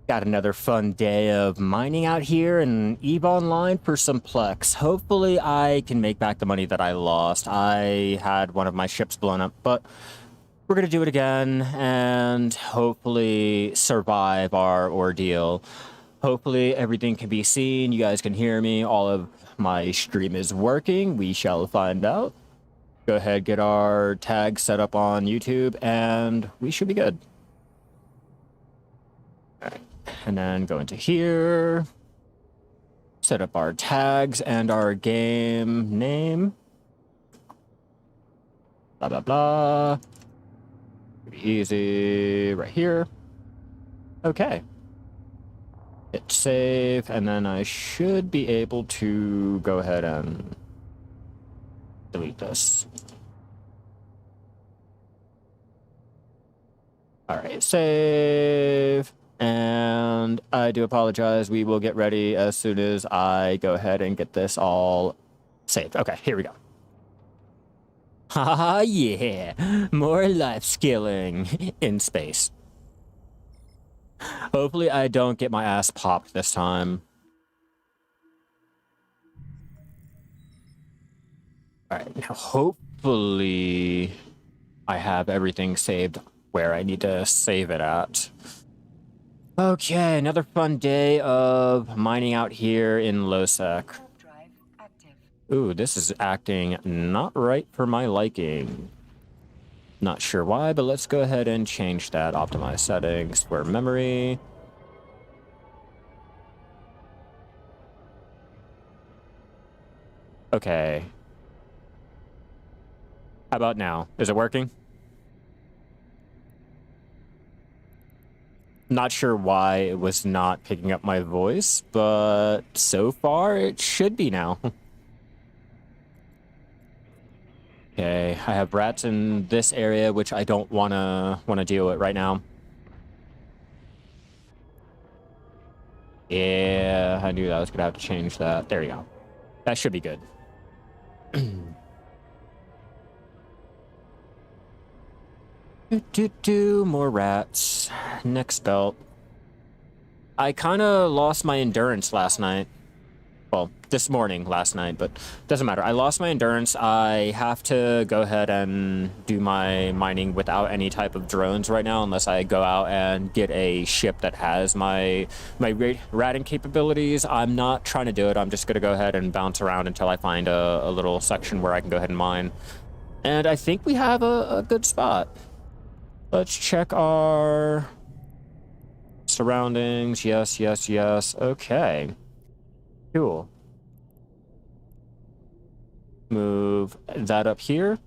Got another fun day of mining out here in EVE Online for some Plex. Hopefully I can make back the money that I lost. I had one of my ships blown up, but we're going to do it again and hopefully survive our ordeal. Hopefully everything can be seen. You guys can hear me. All of my stream is working. We shall find out. Go ahead, get our tag set up on YouTube, and we should be good. All right. And then go into here, set up our tags and our game name. Blah, blah, blah. Pretty easy right here. Okay. Hit save, and then I should be able to go ahead and delete this. All right, save. And I do apologize. We will get ready as soon as I go ahead and get this all saved. Okay, here we go. Haha, yeah. More life skilling in space. Hopefully I don't get my ass popped this time. All right, now hopefully I have everything saved where I need to save it at. Okay, another fun day of mining out here in Lowsec. Ooh, this is acting not right for my liking. Not sure why, but let's go ahead and change that. Optimize settings for memory. Okay. How about now? Is it working? Not sure why it was not picking up my voice, but so far it should be now. Okay, I have rats in this area, which I don't wanna deal with right now. Yeah, I knew that I was gonna have to change that. There you go. That should be good. More rats. Next belt. I kind of lost my endurance last night. Well, this morning, last night, but doesn't matter. I lost my endurance. I have to go ahead and do my mining without any type of drones right now, unless I go out and get a ship that has my ratting capabilities. I'm not trying to do it. I'm just going to go ahead and bounce around until I find a little section where I can go ahead and mine. And I think we have a good spot. Let's check our surroundings. Yes, yes, yes. Okay. Cool. Move that up here.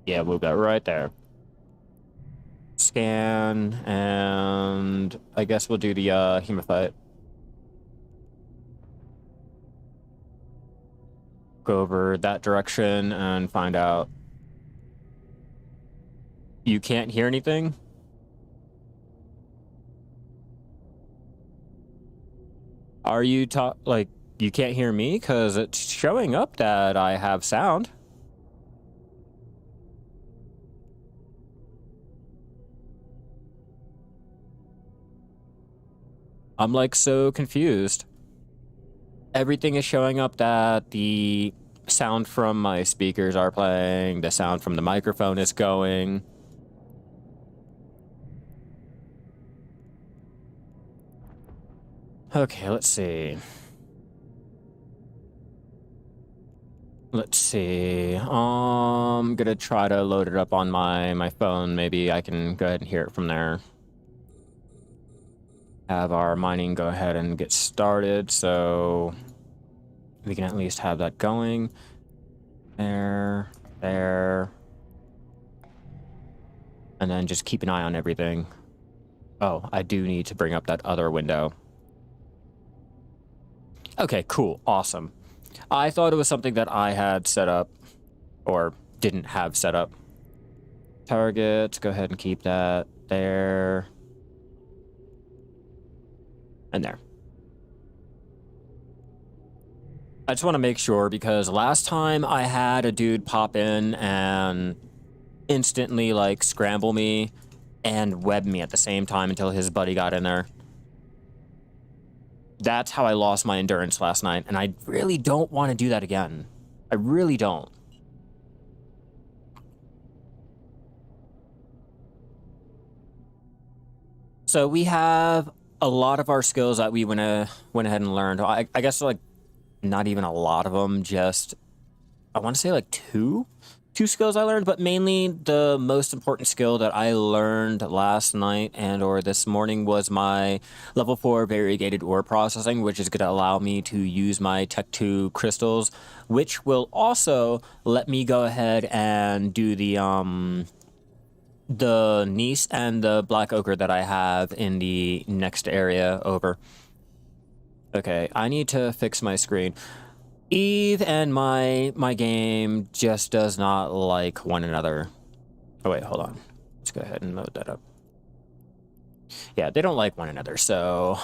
Yeah, move that right there. Scan, and I guess we'll do the hematite. Go over that direction and find out. You can't hear anything? Are you like, you can't hear me? Because it's showing up that I have sound. I'm like so confused. Everything is showing up that the sound from my speakers are playing, the sound from the microphone is going. Okay, let's see. Let's see. I'm gonna try to load it up on my phone. Maybe I can go ahead and hear it from there. Have our mining go ahead and get started, so we can at least have that going. There. And then just keep an eye on everything. Oh, I do need to bring up that other window. Okay, cool. Awesome. I thought it was something that I had set up or didn't have set up. Targets, go ahead and keep that there. And there. I just want to make sure because last time I had a dude pop in and instantly like scramble me and webbed me at the same time until his buddy got in there. That's how I lost my endurance last night, and I really don't want to do that again. I really don't. So we have a lot of our skills that we went ahead and learned. I guess like not even a lot of them, just I want to say like two skills I learned, but mainly the most important skill that I learned last night and or this morning was my level 4 variegated ore processing, which is going to allow me to use my Tech 2 crystals, which will also let me go ahead and do the gneiss and the black ochre that I have in the next area over. Okay, I need to fix my screen. Eve and my game just does not like one another. Oh wait, hold on. Let's go ahead and load that up. Yeah, they don't like one another, so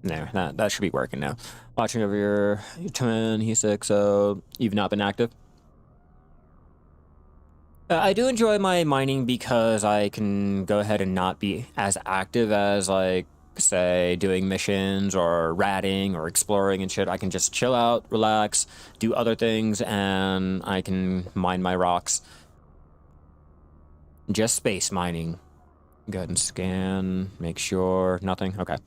no, that should be working now. Watching over your twin, he's sick, so you've not been active. I do enjoy my mining because I can go ahead and not be as active as, like, say, doing missions or ratting or exploring and shit. I can just chill out, relax, do other things, and I can mine my rocks. Just space mining. Go ahead and scan, make sure, nothing. Okay.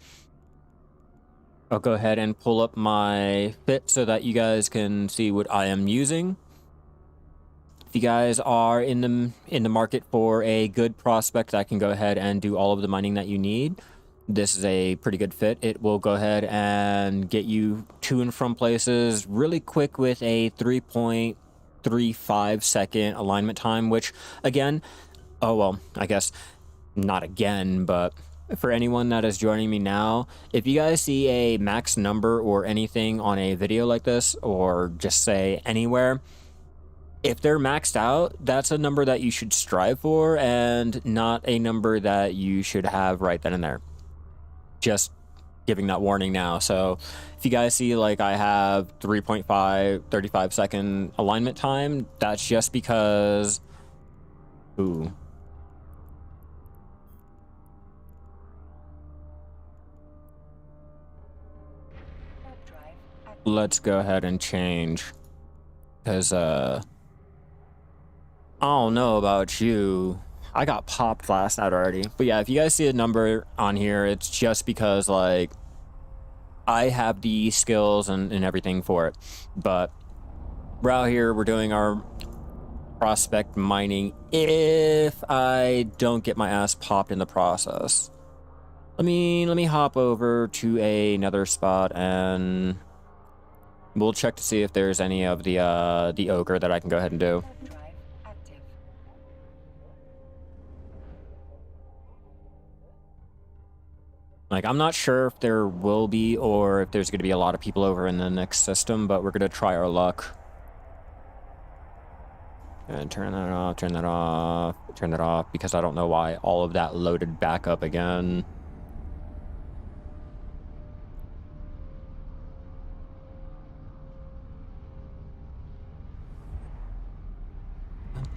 I'll go ahead and pull up my fit so that you guys can see what I am using. If you guys are in the market for a good prospect that can go ahead and do all of the mining that you need, this is a pretty good fit. It will go ahead and get you to and from places really quick with a 3.35 second alignment time, which again, oh well, I guess not again, but for anyone that is joining me now, if you guys see a max number or anything on a video like this, or just say anywhere, if they're maxed out, that's a number that you should strive for and not a number that you should have right then and there. Just giving that warning now. So if you guys see like I have 35 second alignment time, that's just because... Ooh. Let's go ahead and change. Because, I don't know about you. I got popped last night already. But yeah, if you guys see a number on here, it's just because, like, I have the skills and everything for it. But we're out here, we're doing our prospect mining. If I don't get my ass popped in the process. Let me hop over to another spot and we'll check to see if there's any of the ochre that I can go ahead and do. Like, I'm not sure if there will be or if there's going to be a lot of people over in the next system, but we're going to try our luck. And turn that off, turn that off, turn that off, because I don't know why all of that loaded back up again.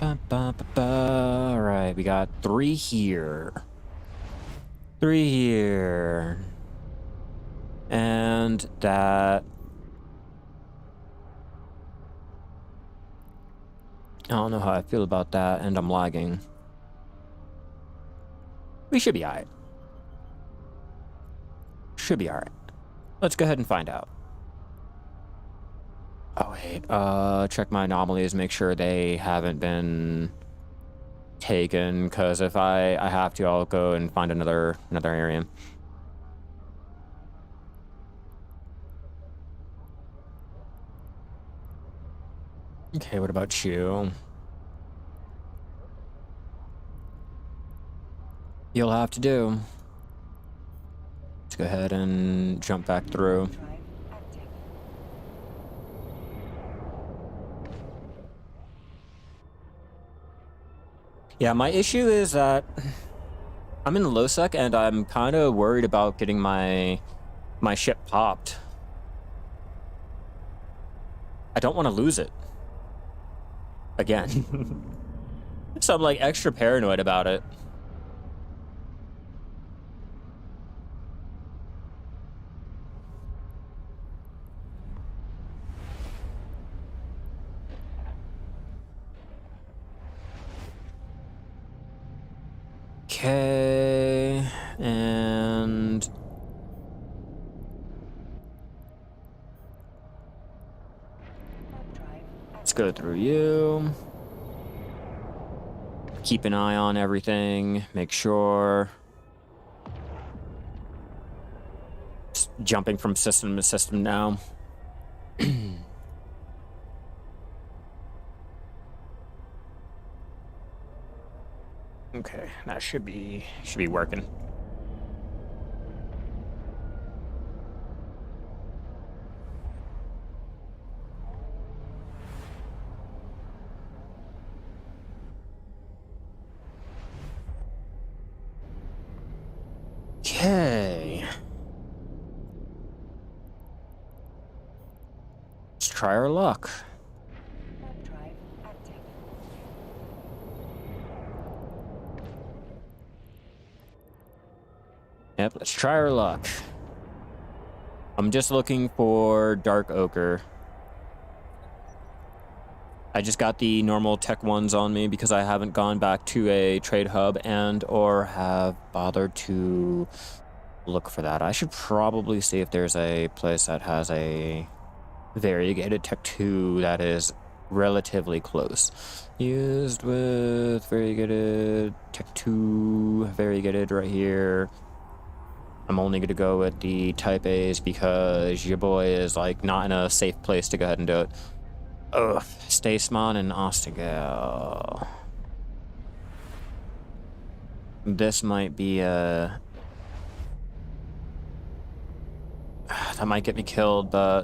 All right, we got 3 here. 3 here. And that... I don't know how I feel about that, and I'm lagging. We should be alright. Should be alright. Let's go ahead and find out. Oh wait, check my anomalies, make sure they haven't been taken, because if I have to, I'll go and find another area. Okay, what about you? You'll have to do. Let's go ahead and jump back through. Yeah, my issue is that I'm in Lowsec and I'm kind of worried about getting my ship popped. I don't want to lose it. Again. So I'm like extra paranoid about it. Okay, and let's go through you. Keep an eye on everything, make sure. Just jumping from system to system now. Okay, that should be working. Okay. Let's try our luck. Yep, let's try our luck. I'm just looking for Dark Ochre. I just got the normal tech ones on me because I haven't gone back to a trade hub and or have bothered to look for that. I should probably see if there's a place that has a variegated tech 2 that is relatively close. Used with variegated tech 2, variegated right here. I'm only going to go with the type A's because your boy is like not in a safe place to go ahead and do it. Ugh, Stasmon and Ostagal. This might be a... That might get me killed, but...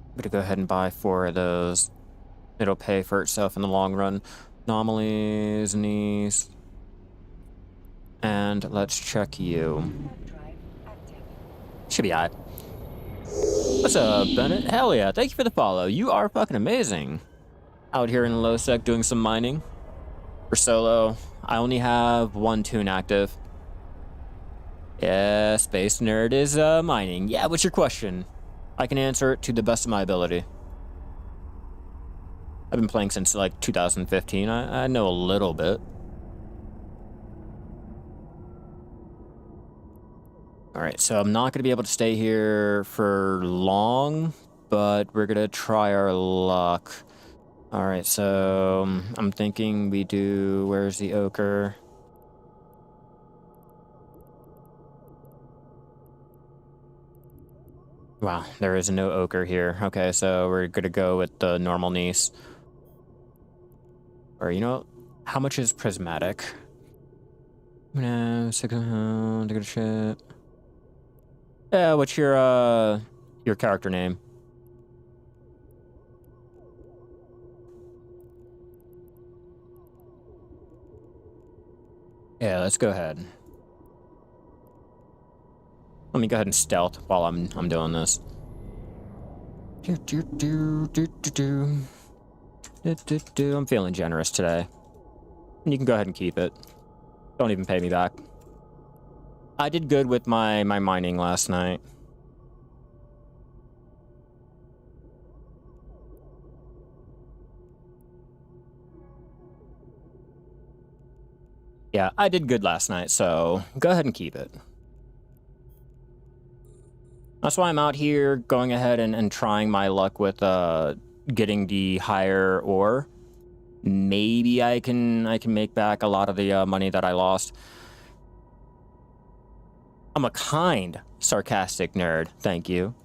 I'm gonna go ahead and buy 4 of those. It'll pay for itself in the long run. Anomalies, Nice. And let's check you. Should be alright. What's up, Bennett? Hell yeah, thank you for the follow. You are fucking amazing. Out here in Lowsec doing some mining. For solo, I only have 1 tune active. Yeah, Space Nerd is mining. Yeah, what's your question? I can answer it to the best of my ability. I've been playing since like 2015. I know a little bit. Alright, so I'm not going to be able to stay here for long, but we're going to try our luck. Alright, so I'm thinking we do... Where's the ochre? Wow, there is no ochre here. Okay, so we're going to go with the normal Nice. Or, you know, how much is prismatic? No, second, take a shit. Yeah, what's your character name? Yeah, let's go ahead. Let me go ahead and stealth while I'm doing this. I'm feeling generous today. You can go ahead and keep it. Don't even pay me back. I did good with my mining last night. Yeah, I did good last night, so go ahead and keep it. That's why I'm out here going ahead and trying my luck with getting the higher ore. Maybe I can make back a lot of the money that I lost. I'm a kind, sarcastic nerd. Thank you.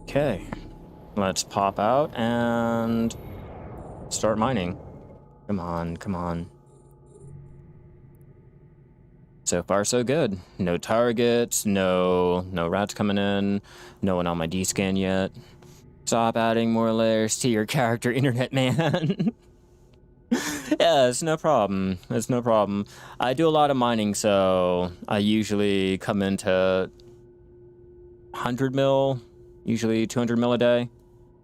Okay. Let's pop out and start mining. Come on, come on. So far, so good. No targets, no rats coming in, no one on my D-scan yet. Stop adding more layers to your character, internet man. Yeah, it's no problem. It's no problem. I do a lot of mining, so I usually come into 100 mil, usually 200 mil a day.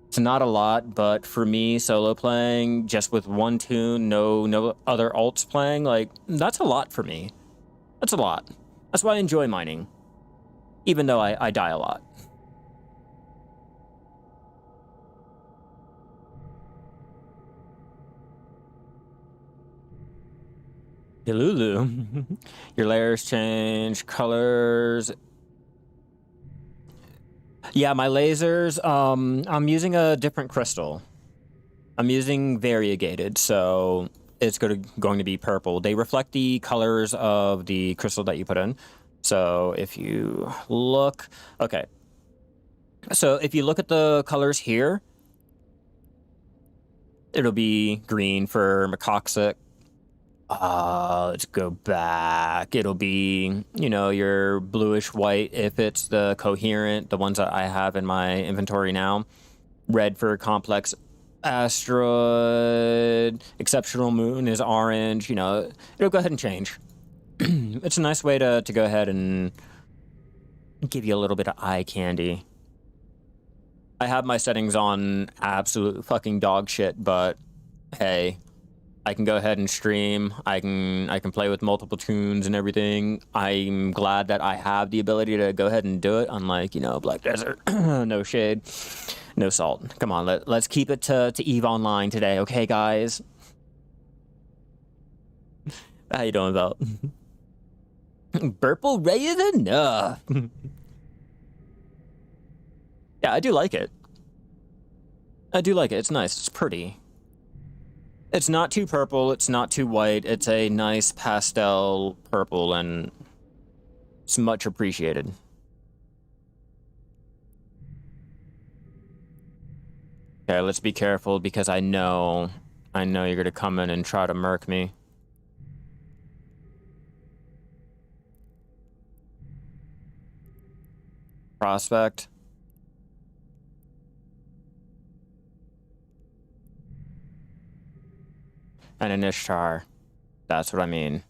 It's not a lot, but for me, solo playing, just with 1 tune, no other alts playing, like, that's a lot for me. That's a lot. That's why I enjoy mining, even though I die a lot. Delulu. Your layers change colors. Yeah, my lasers, I'm using a different crystal. I'm using variegated, so it's going to be purple. They reflect the colors of the crystal that you put in. So if you look, okay. So if you look at the colors here, it'll be green for Macoxic. Let's go back. It'll be, you know, your bluish white if it's the coherent, the ones that I have in my inventory now. Red for complex asteroid. Exceptional moon is orange. You know, it'll go ahead and change. It's a nice way to go ahead and give you a little bit of eye candy. I have my settings on absolute fucking dog shit, but hey, I can go ahead and stream. I can play with multiple tunes and everything. I'm glad that I have the ability to go ahead and do it, unlike, you know, Black Desert. No shade, no salt. Come on, let's keep it to EVE Online today, okay, guys? How you doing, Vel? Purple Ray is enough. Yeah, I do like it. I do like it. It's nice. It's pretty. It's not too purple, it's not too white, it's a nice pastel purple, and it's much appreciated. Okay, let's be careful, because I know you're gonna come in and try to murk me. Prospect. And an Ishtar. That's what I mean.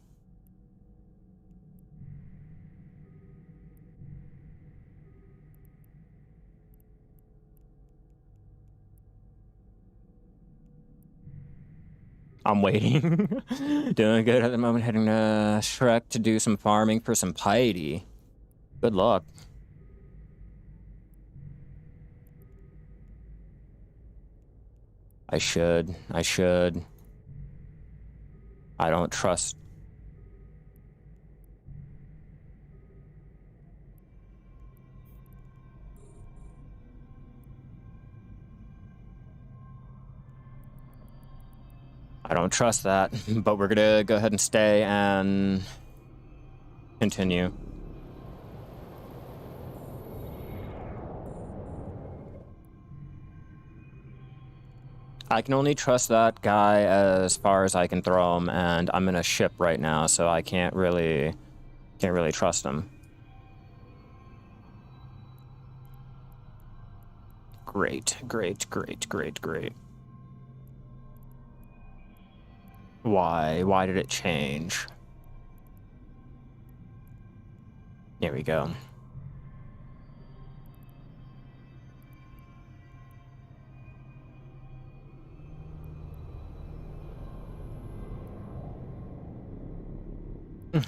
I'm waiting. Doing good at the moment, heading to Shrek to do some farming for some piety. Good luck. I should. I don't trust. I don't trust that, but we're gonna go ahead and stay and continue. I can only trust that guy as far as I can throw him, and I'm in a ship right now, so I can't really trust him. Great. Why did it change? There we go.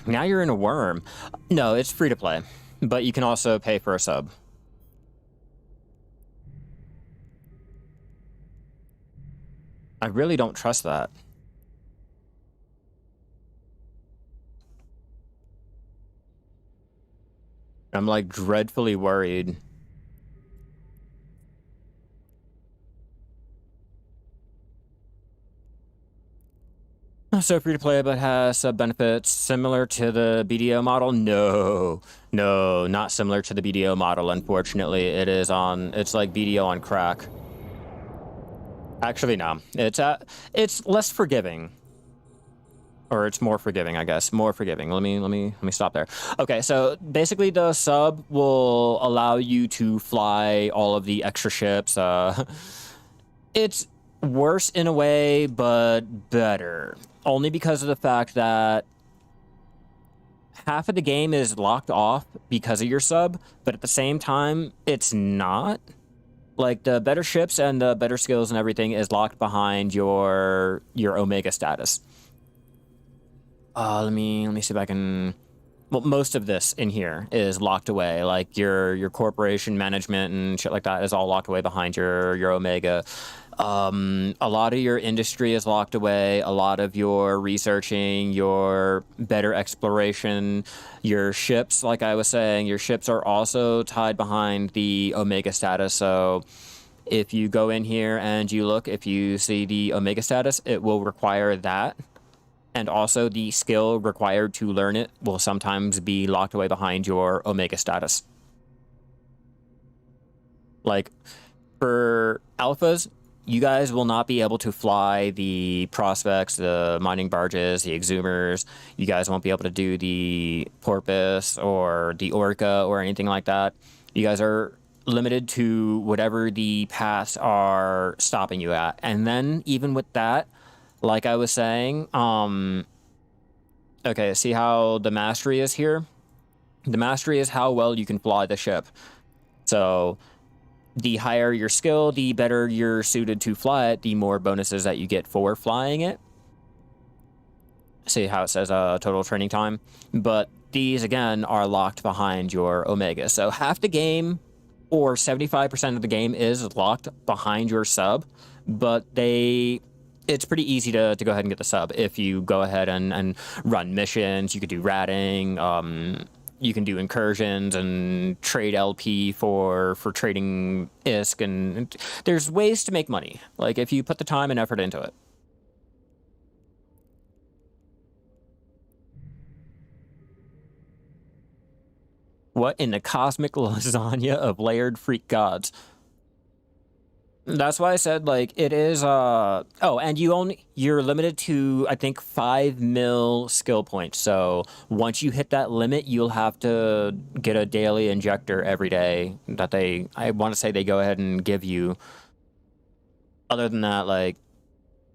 Now you're in a worm. No, it's free to play, but you can also pay for a sub. I really don't trust that. I'm like dreadfully worried. So free to play, but has sub benefits similar to the BDO model? No, not similar to the BDO model. Unfortunately, it's like BDO on crack. Actually, no, it's less forgiving, or it's more forgiving, I guess. More forgiving. Let me stop there. Okay, so basically, the sub will allow you to fly all of the extra ships. It's worse in a way, but better. Only because of the fact that half of the game is locked off because of your sub, but at the same time, it's not. Like, the better ships and the better skills and everything is locked behind your Omega status. Let me see if I can... Well, most of this in here is locked away. Like, your corporation management and shit like that is all locked away behind your Omega. A lot of your industry is locked away, a lot of your researching, your better exploration, your ships, like I was saying, your ships are also tied behind the Omega status. So if you go in here and you look, if you see the Omega status, it will require that. And also the skill required to learn it will sometimes be locked away behind your Omega status. Like, for alphas, you guys will not be able to fly the prospects, the mining barges, the exhumers. You guys won't be able to do the porpoise or the orca or anything like that. You guys are limited to whatever the paths are stopping you at. And then even with that, like I was saying, okay, see how the mastery is here? The mastery is how well you can fly the ship. So the higher your skill, the better you're suited to fly it, the more bonuses that you get for flying it. See how it says total training time? But these, again, are locked behind your Omega. So half the game, or 75% of the game, is locked behind your sub, but it's pretty easy to go ahead and get the sub if you go ahead and run missions. You could do ratting, you can do incursions and trade LP for trading Isk, and there's ways to make money, like if you put the time and effort into it. What in the cosmic lasagna of layered freak gods? That's why I said, like, it is, oh, and you're limited to, I think, 5 mil skill points. So once you hit that limit, you'll have to get a daily injector every day that I want to say they go ahead and give you. Other than that, like,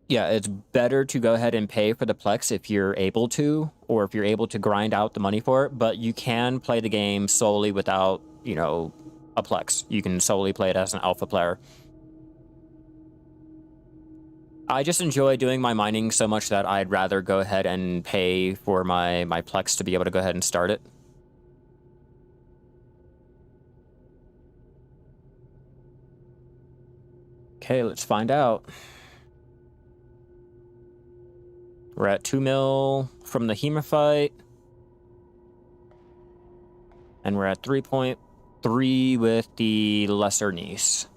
yeah, it's better to go ahead and pay for the Plex if you're able to, or if you're able to grind out the money for it, but you can play the game solely without, you know, a Plex. You can solely play it as an alpha player. I just enjoy doing my mining so much that I'd rather go ahead and pay for my Plex to be able to go ahead and start it. Okay, let's find out. We're at 2 mil from the Hematite. And we're at 3.3 with the Lesser Niece.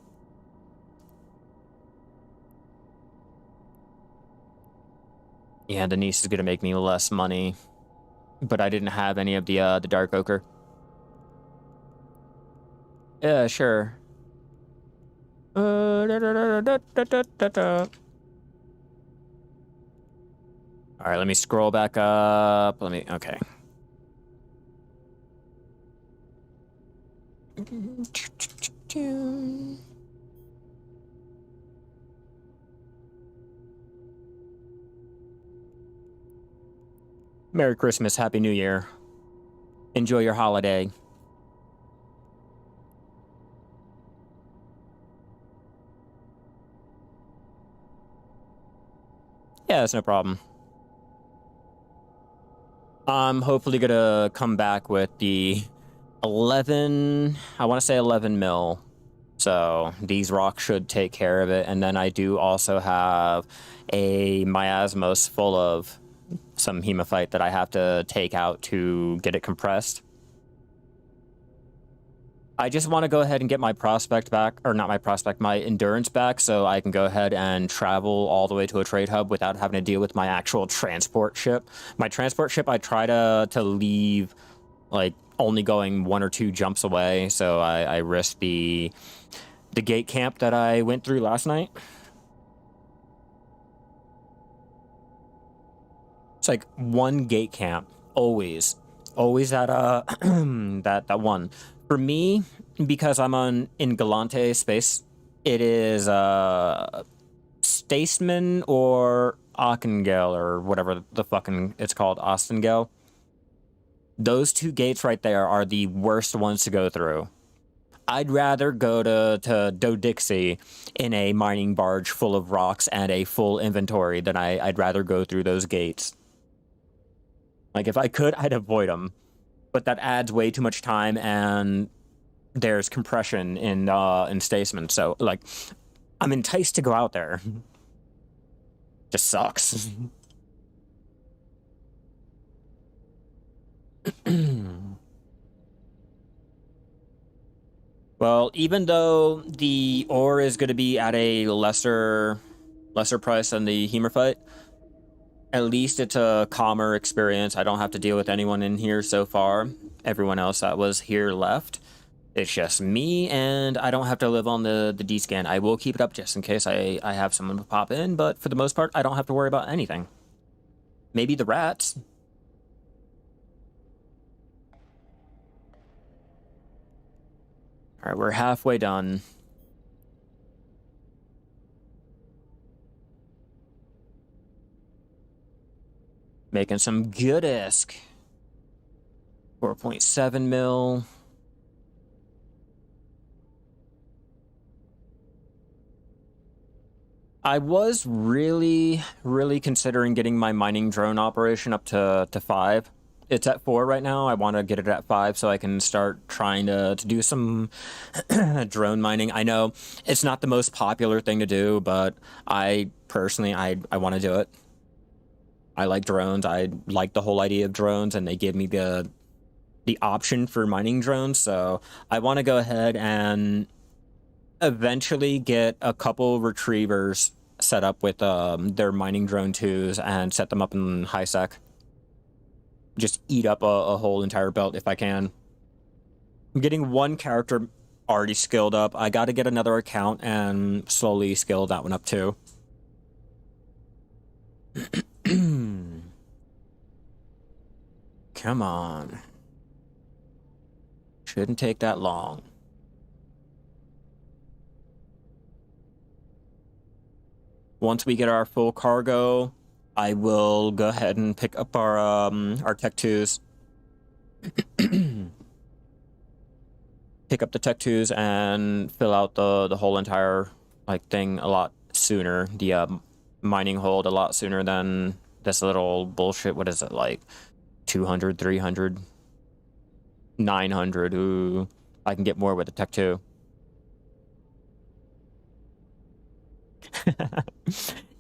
Yeah, the Niece is going to make me less money. But I didn't have any of the Dark Ochre. Yeah, sure. Alright, let me scroll back up. Okay. Merry Christmas, Happy New Year. Enjoy your holiday. Yeah, that's no problem. I'm hopefully gonna come back with the 11, I want to say 11 mil. So these rocks should take care of it. And then I do also have a Miasmos full of some hematite that I have to take out to get it compressed. I just want to go ahead and get my prospect back, or not my prospect, my endurance back, so I can go ahead and travel all the way to a trade hub without having to deal with my actual transport ship. My transport ship, I try to leave, like, only going 1 or 2 jumps away, so I risk the gate camp that I went through last night. It's like 1 gate camp, always that that one. For me, because I'm in Galante space, it is Staceman or Arkangel or whatever the fucking it's called, Ostengel. Those 2 gates right there are the worst ones to go through. I'd rather go to Dodixie in a mining barge full of rocks and a full inventory than I'd rather go through those gates. Like, if I could, I'd avoid them. But that adds way too much time, and there's compression in Staceman. So, like, I'm enticed to go out there. Just sucks. Well, even though the ore is going to be at a lesser price than the Hemerphite, at least it's a calmer experience. I don't have to deal with anyone in here so far. Everyone else that was here left. It's just me, and I don't have to live on the D-scan. I will keep it up just in case I have someone pop in, but for the most part, I don't have to worry about anything. Maybe the rats. Alright, we're halfway done. Making some good Isk. 4.7 mil. I was really considering getting my mining drone operation up to 5. It's at 4 right now. I want to get it at 5 so I can start trying to do some drone mining. I know it's not the most popular thing to do, but I personally, I want to do it. I like drones. I like the whole idea of drones, and they give me the option for mining drones. So I want to go ahead and eventually get a couple retrievers set up with their mining drone 2s and set them up in high sec. Just eat up a whole entire belt if I can. I'm getting one character already skilled up. I got to get another account and slowly scale that one up too. Come on. Shouldn't take that long. Once we get our full cargo, I will go ahead and pick up our Tech 2s. Pick up the Tech 2s and fill out the whole entire thing a lot sooner. The mining hold a lot sooner than this little bullshit. What is it, like 200, 300, 900? Ooh, I can get more with the Tech 2.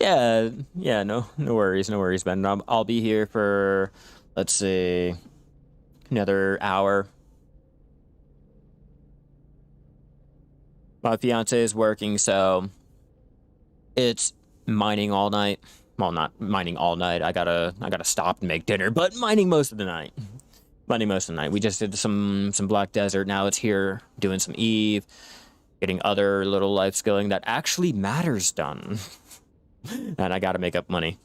yeah, no worries, Ben. I'll be here for, let's see, another hour. My fiance is working, so it's mining all night. Well, not mining all night. I gotta stop and make dinner, but mining most of the night. Mining most of the night. We just did some Black Desert. Now it's here doing some Eve, getting other little life skilling that actually matters done. And I gotta make up money.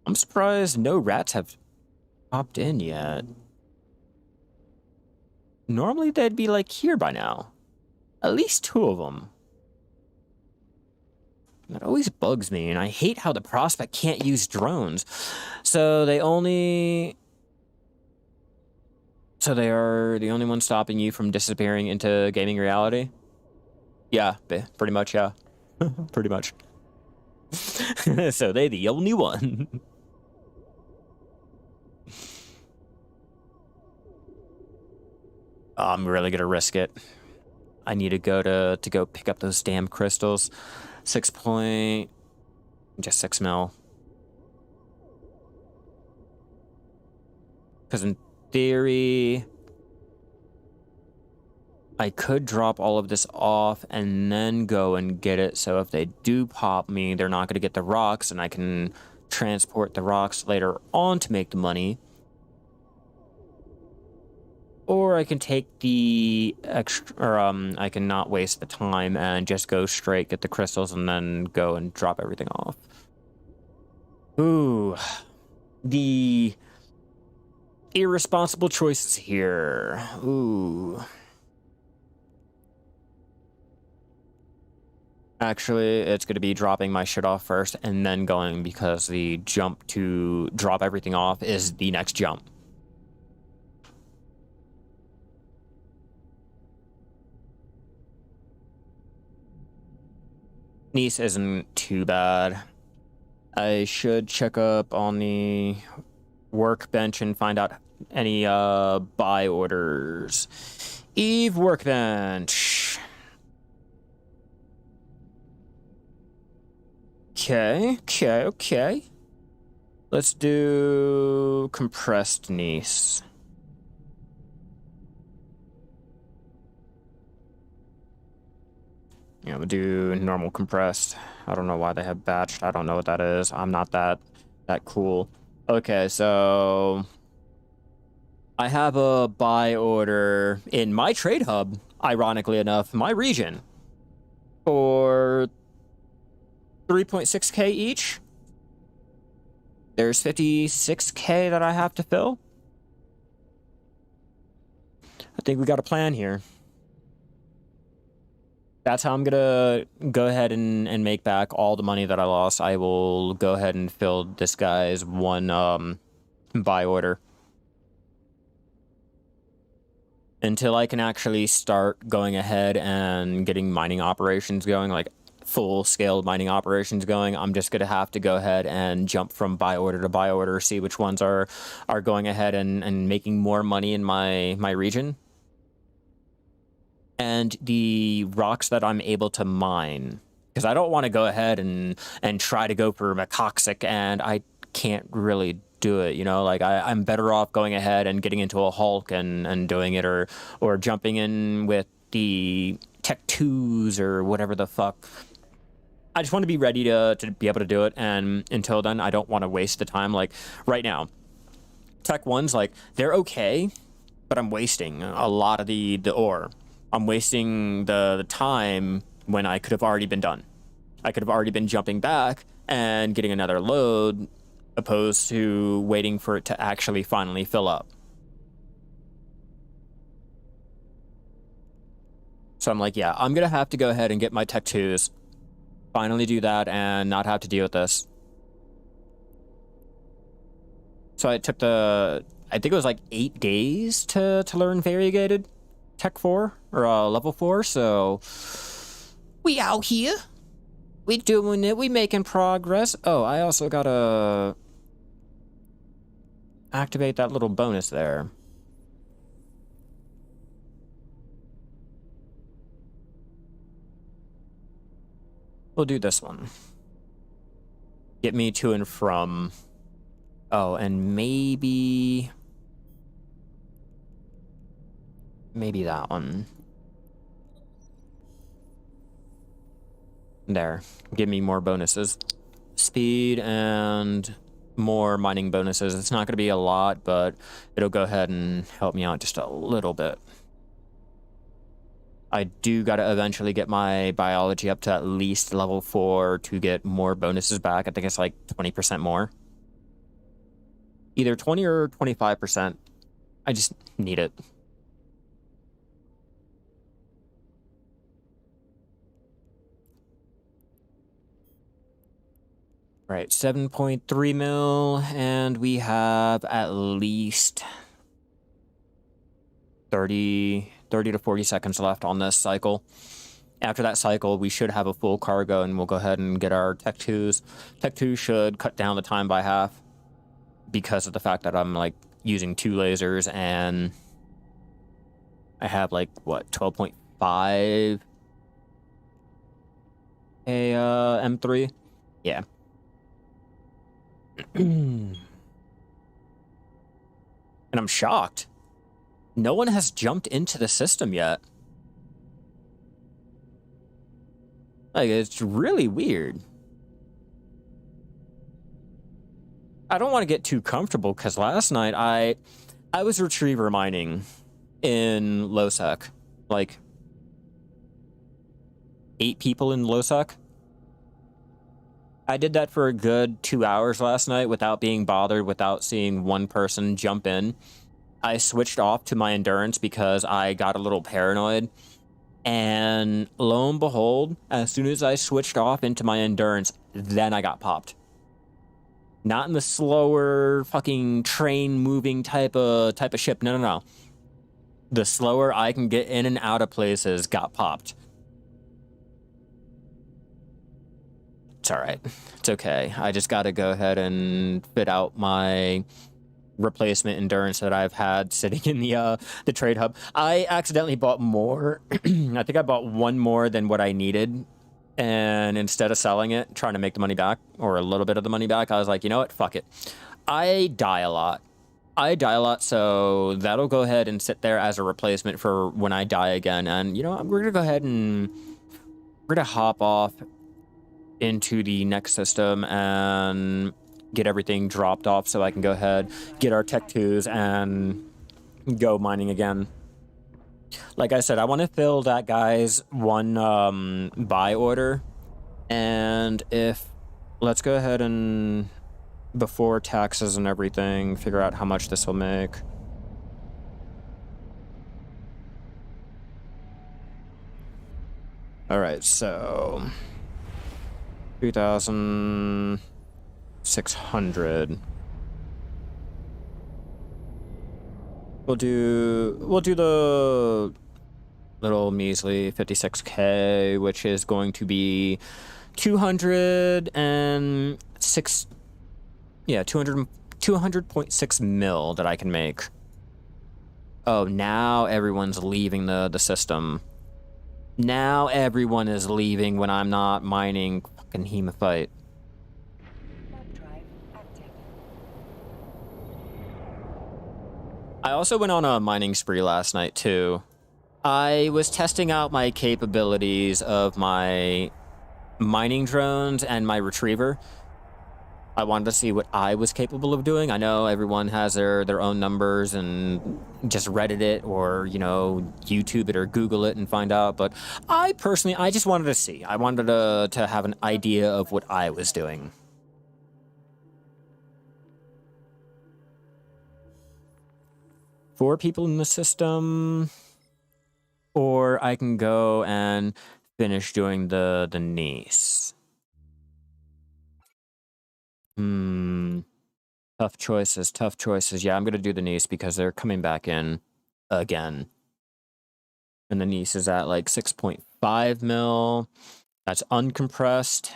I'm surprised no rats have popped in yet. Normally they'd be here by now. At least 2 of them. That always bugs me, and I hate how the prospect can't use drones. So they are the only ones stopping you from disappearing into gaming reality? Yeah, pretty much, yeah. Pretty much. So they the only one. I'm really gonna risk it. I need to go pick up those damn crystals. 6 mil. Because in theory, I could drop all of this off and then go and get it. So if they do pop me, they're not going to get the rocks, and I can transport the rocks later on to make the money. Or I can take the extra, or I can not waste the time and just go straight, get the crystals, and then go and drop everything off. Ooh, the irresponsible choices here. Ooh. Actually, it's going to be dropping my shit off first and then going, because the jump to drop everything off is the next jump. Nice isn't too bad. I should check up on the workbench and find out any buy orders. Eve workbench. Okay. Let's do compressed gneiss. Yeah, we'll do normal compressed. I don't know why they have batched. I don't know what that is. I'm not that cool. Okay, so I have a buy order in my trade hub, ironically enough, my region, for 3.6k each. There's 56k that I have to fill. I think we got a plan here. That's how I'm gonna go ahead and make back all the money that I lost. I will go ahead and fill this guy's one buy order until I can actually start going ahead and getting mining operations going, like full-scale mining operations going. I'm just gonna have to go ahead and jump from buy order to buy order, see which ones are going ahead and making more money in my region. And the rocks that I'm able to mine, because I don't want to go ahead and try to go for Macoxic, and I can't really do it, you know? Like, I'm better off going ahead and getting into a Hulk and doing it, or jumping in with the Tech 2s or whatever the fuck. I just want to be ready to be able to do it, and until then, I don't want to waste the time. Like, right now, Tech 1s, like, they're okay, but I'm wasting a lot of the ore. I'm wasting the time when I could have already been done. I could have already been jumping back and getting another load, opposed to waiting for it to actually finally fill up. So I'm like, yeah, I'm going to have to go ahead and get my Tech 2s, finally do that, and not have to deal with this. So I took I think it was like 8 days to learn Variegated Tech 4, or level 4, so we out here. We doing it, we making progress. Oh, I also gotta activate that little bonus there. We'll do this one. Get me to and from. Oh, and maybe that one. There. Give me more bonuses. Speed and more mining bonuses. It's not going to be a lot, but it'll go ahead and help me out just a little bit. I do got to eventually get my biology up to at least level 4 to get more bonuses back. I think it's like 20% more. Either 20 or 25%. I just need it. Right, 7.3 mil, and we have at least 30 to 40 seconds left on this cycle. After that cycle, we should have a full cargo, and we'll go ahead and get our Tech 2s. Tech 2 should cut down the time by half because of the fact that I'm, like, using 2 lasers, and I have, like, what, 12.5 a M3? Yeah. And I'm shocked. No one has jumped into the system yet. Like, it's really weird. I don't want to get too comfortable, because last night I was retriever mining in Lowsec. Like, 8 people in Lowsec. I did that for a good 2 hours last night without being bothered, without seeing one person jump in. I switched off to my endurance because I got a little paranoid. And lo and behold, as soon as I switched off into my endurance, then I got popped. Not in the slower fucking train moving type of ship. No. The slower I can get in and out of places got popped. It's all right. It's okay. I just got to go ahead and fit out my replacement endurance that I've had sitting in the trade hub. I accidentally bought more. I think I bought one more than what I needed. And instead of selling it, trying to make the money back, or a little bit of the money back, I was like, you know what? Fuck it. I die a lot. So that'll go ahead and sit there as a replacement for when I die again. And, you know, we're going to go ahead and we're going to hop off into the next system and get everything dropped off so I can go ahead, get our Tech 2s and go mining again. Like I said, I want to fill that guy's one buy order. And let's go ahead and, before taxes and everything, figure out how much this will make. All right, so 3,600. We'll do the little measly 56K, which is going to be 206. Yeah, 200.6 mil that I can make. Oh, now everyone's leaving the system. Now everyone is leaving when I'm not mining fucking hematite. I also went on a mining spree last night too. I was testing out my capabilities of my mining drones and my retriever. I wanted to see what I was capable of doing. I know everyone has their own numbers and just Reddit it or, you know, YouTube it or Google it and find out. But I personally, I just wanted to see. I wanted to have an idea of what I was doing. Four people in the system, or I can go and finish doing the niece. Tough choices. Yeah, I'm gonna do the niece because they're coming back in again. And the niece is at like 6.5 mil. That's uncompressed.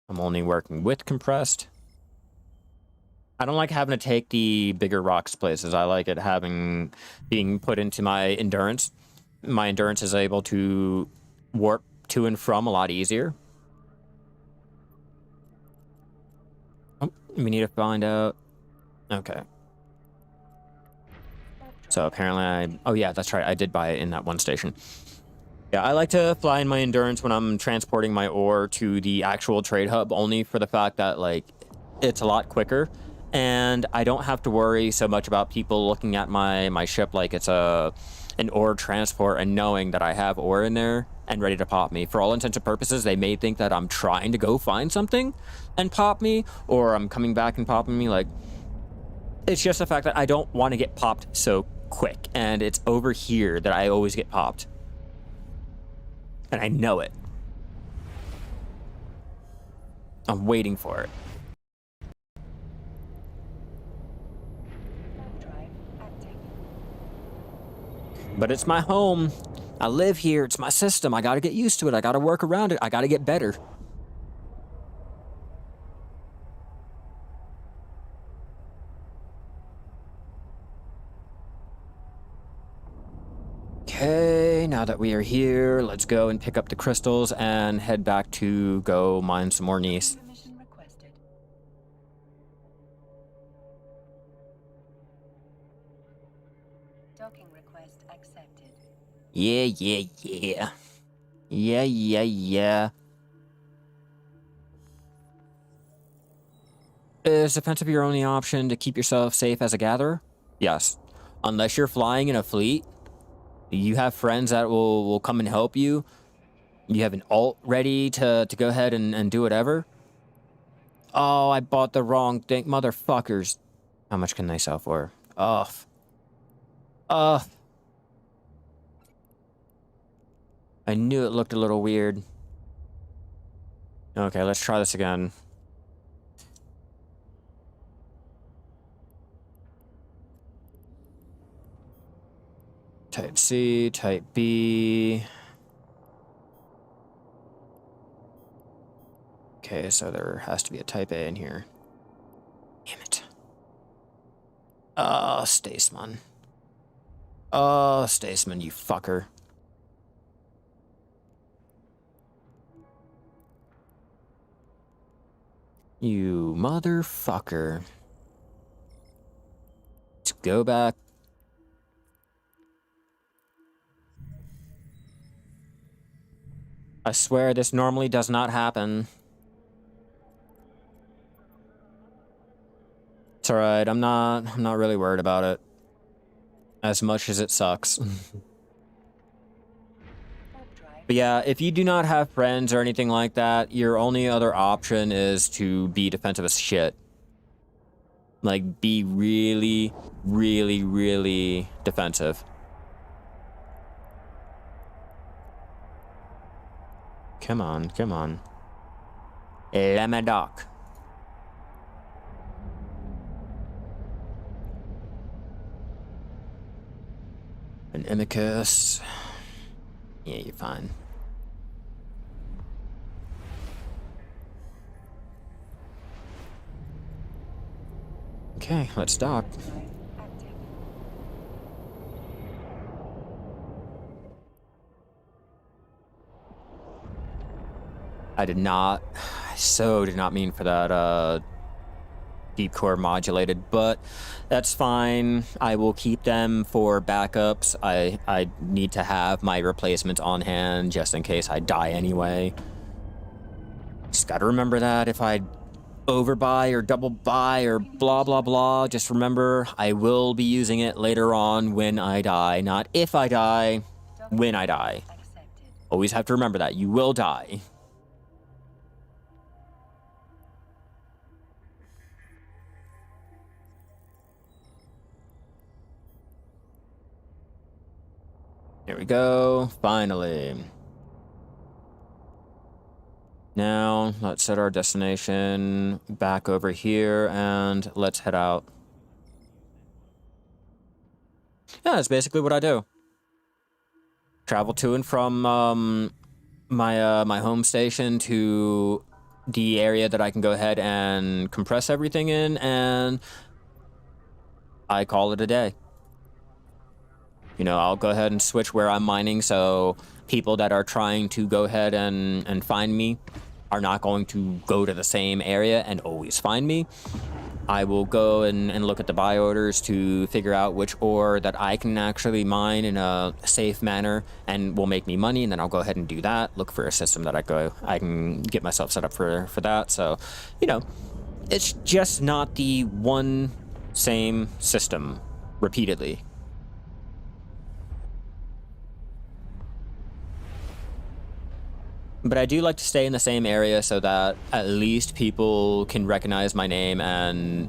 I'm only working with compressed. I don't like having to take the bigger rocks places. I like it being put into my endurance. My endurance is able to warp to and from a lot easier. Oh, we need to find out. Okay. So apparently oh yeah, that's right. I did buy it in that one station. Yeah, I like to fly in my endurance when I'm transporting my ore to the actual trade hub, only for the fact that, like, it's a lot quicker. And I don't have to worry so much about people looking at my ship like it's an ore transport and knowing that I have ore in there and ready to pop me. For all intents and purposes, they may think that I'm trying to go find something and pop me, or I'm coming back and popping me. Like, it's just the fact that I don't want to get popped so quick, and it's over here that I always get popped. And I know it. I'm waiting for it. But it's my home. I live here. It's my system. I gotta get used to it. I gotta work around it. I gotta get better. Okay, now that we are here, let's go and pick up the crystals and head back to go mine some more gneiss. Docking request accepted. Yeah. Is defensive your only option to keep yourself safe as a gatherer? Yes. Unless you're flying in a fleet, you have friends that will come and help you. You have an alt ready to go ahead and do whatever. Oh, I bought the wrong thing. Motherfuckers. How much can they sell for? Ugh. I knew it looked a little weird. Okay, let's try this again. Type C, type B. Okay, so there has to be a type A in here. Damn it. Staceman. Oh, Staceman, you fucker. You motherfucker. Let's go back. I swear this normally does not happen. It's alright, I'm not really worried about it. As much as it sucks. But yeah, if you do not have friends or anything like that, your only other option is to be defensive as shit. Like, be really, really, really defensive. Come on, come on. Lamadoc. An Imicus. Yeah, you're fine. Okay, let's dock. I did not mean for that, deep core modulated, but that's fine. I will keep them for backups. I need to have my replacements on hand just in case I die anyway. Just gotta remember that if I overbuy or double buy or blah blah blah, just remember I will be using it later on when I die, not if I die, when I die. Always have to remember that. You will die. Here we go, finally. Now, let's set our destination back over here, and let's head out. Yeah, that's basically what I do. Travel to and from my home station to the area that I can go ahead and compress everything in, and I call it a day. You know, I'll go ahead and switch where I'm mining, so people that are trying to go ahead and find me are not going to go to the same area and always find me. I will go and look at the buy orders to figure out which ore that I can actually mine in a safe manner and will make me money, and then I'll go ahead and do that. Look for a system that I can get myself set up for that. So, you know, it's just not the one same system repeatedly. But I do like to stay in the same area so that at least people can recognize my name and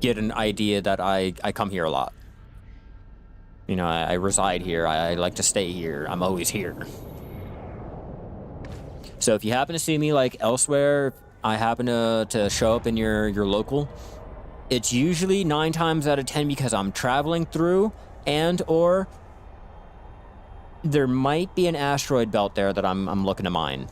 get an idea that I come here a lot. You know, I reside here. I like to stay here. I'm always here. So if you happen to see me like elsewhere, I happen to show up in your local, it's usually 9 times out of 10 because I'm traveling through, and or there might be an asteroid belt there that I'm looking to mine.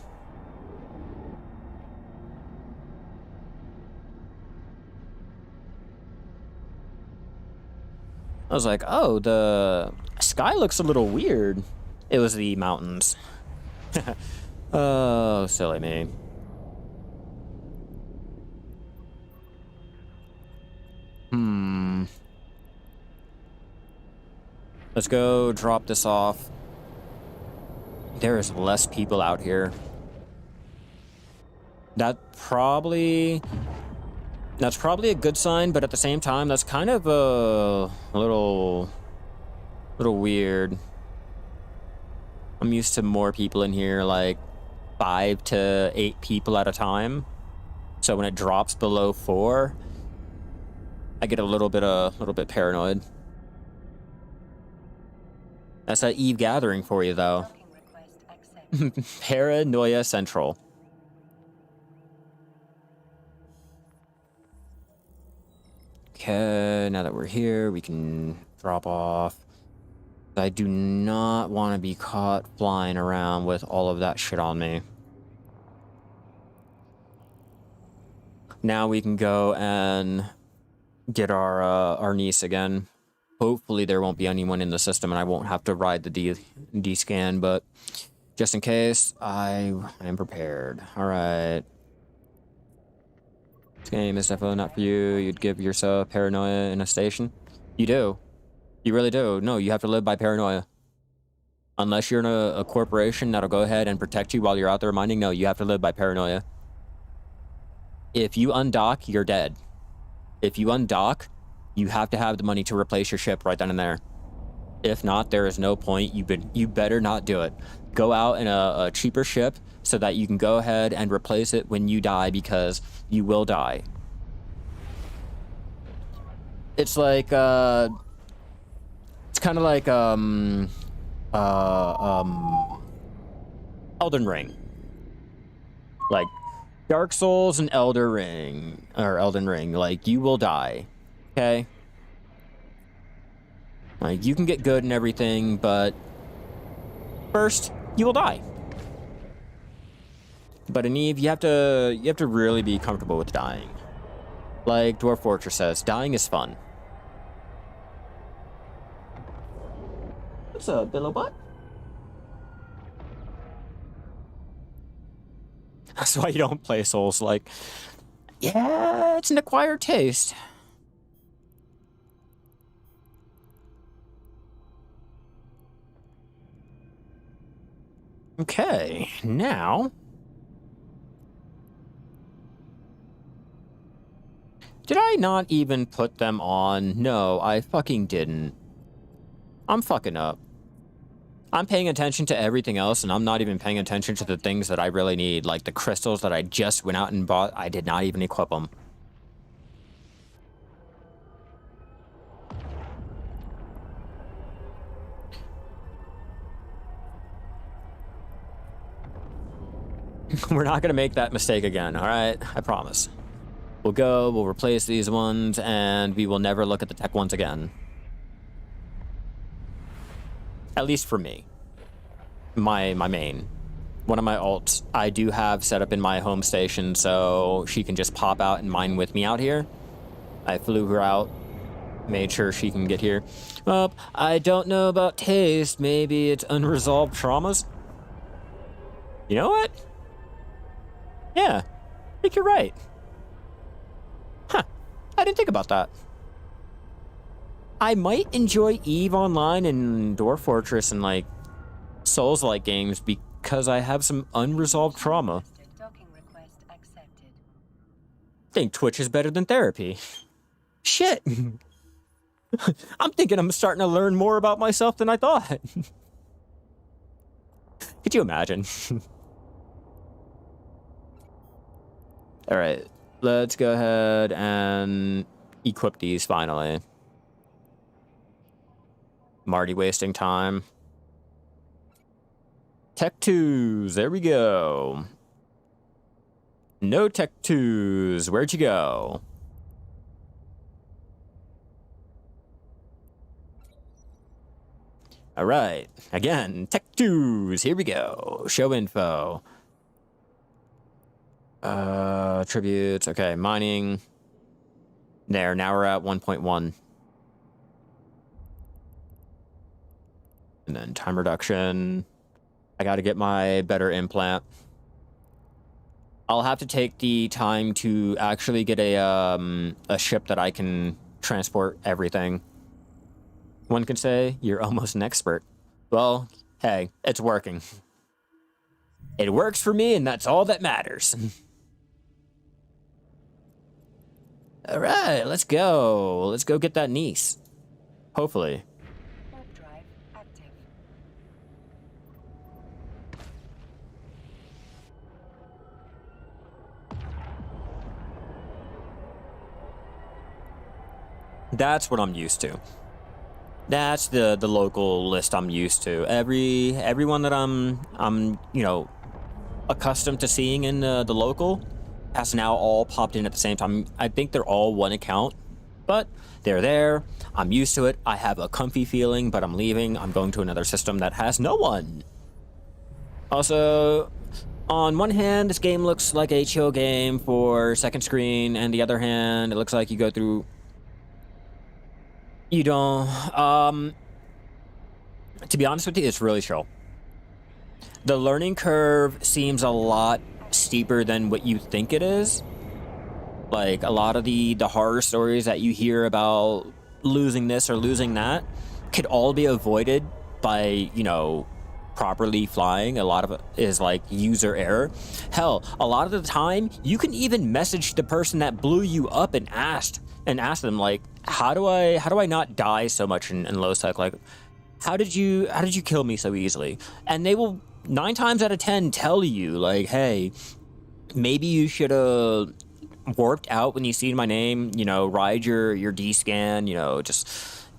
I was like, oh, the sky looks a little weird. It was the mountains. Oh, silly me. Let's go drop this off. There is less people out here. That's probably a good sign, but at the same time, that's kind of a little weird. I'm used to more people in here, like 5 to 8 people at a time. So when it drops below 4, I get a little bit paranoid. That's that Eve gathering for you, though. Paranoia Central. Okay, now that we're here, we can drop off. I do not want to be caught flying around with all of that shit on me. Now we can go and get our niece again. Hopefully there won't be anyone in the system and I won't have to ride the D-scan, but just in case, I am prepared. Alright. This game is definitely not for you. You'd give yourself paranoia in a station. You do. You really do. No, you have to live by paranoia. Unless you're in a corporation that'll go ahead and protect you while you're out there mining, no, you have to live by paranoia. If you undock, you're dead. If you undock, you have to have the money to replace your ship right then and there. If not, there is no point. You better not do it. Go out in a cheaper ship so that you can go ahead and replace it when you die, because you will die. It's like, it's kind of like, Elden Ring. Like, Dark Souls and Elden Ring, like, you will die, okay? Like, you can get good and everything, but first, you will die. But in Eve, you have to really be comfortable with dying. Like Dwarf Fortress says, dying is fun. What's up, Billow Butt? That's why you don't play Souls. Like, yeah, it's an acquired taste. Okay, now... Did I not even put them on? No, I fucking didn't. I'm fucking up. I'm paying attention to everything else, and I'm not even paying attention to the things that I really need, like the crystals that I just went out and bought. I did not even equip them. We're not gonna make that mistake again, alright? I promise. We'll replace these ones, and we will never look at the tech ones again. At least for me. My main. One of my alts I do have set up in my home station, so she can just pop out and mine with me out here. I flew her out, made sure she can get here. Well, I don't know about taste. Maybe it's unresolved traumas. You know what? Yeah, I think you're right. Huh, I didn't think about that. I might enjoy EVE Online and Dwarf Fortress and, like, Souls-like games because I have some unresolved trauma. Docking request accepted. Think Twitch is better than therapy. Shit! I'm thinking I'm starting to learn more about myself than I thought. Could you imagine? Alright, let's go ahead and equip these finally. I'm already wasting time. Tech 2s, there we go. No Tech 2s, where'd you go? Alright, again, Tech 2s, here we go. Show info. Tributes, okay, mining. There, now we're at 1.1. And then time reduction. I gotta get my better implant. I'll have to take the time to actually get a ship that I can transport everything. One can say, you're almost an expert. Well, hey, it's working. It works for me, and that's all that matters. Alright, let's go. Let's go get that niece. Hopefully. Warp drive active. That's what I'm used to. That's the local list I'm used to. Everyone that I'm you know, accustomed to seeing in the local has now all popped in at the same time. I think they're all one account, but they're there. I'm used to it. I have a comfy feeling, but I'm leaving. I'm going to another system that has no one. Also, on one hand, this game looks like a chill game for second screen, and the other hand, it looks like you go through You don't, to be honest with you, it's really chill. The learning curve seems a lot steeper than what you think it is. Like, a lot of the horror stories that you hear about losing this or losing that could all be avoided by, you know, properly flying. A lot of it is like user error. Hell, a lot of the time you can even message the person that blew you up and ask them, like, how do I not die so much in Lowsec? Like, how did you kill me so easily? And they will 9 times out of 10 tell you, like, hey, maybe you should have warped out when you see my name, you know, ride your D scan, you know, just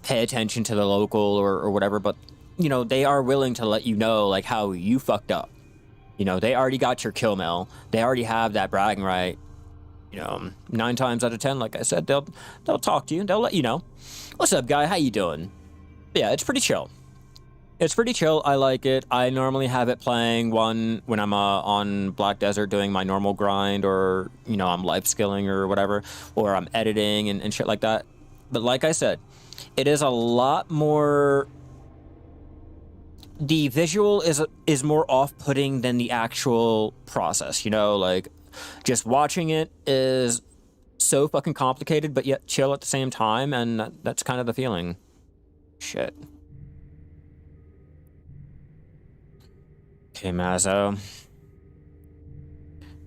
pay attention to the local or whatever. But, you know, they are willing to let you know, like, how you fucked up. You know, they already got your kill mail. They already have that bragging right. You know, 9 times out of 10, like I said, they'll talk to you. They'll let you know. What's up, guy? How you doing? Yeah, it's pretty chill. It's pretty chill. I like it. I normally have it playing when I'm on Black Desert doing my normal grind, or, you know, I'm life skilling or whatever, or I'm editing and shit like that. But like I said, it is a lot more... The visual is more off-putting than the actual process, you know? Like, just watching it is so fucking complicated, but yet chill at the same time, and that's kind of the feeling. Shit. Okay, Mazzo.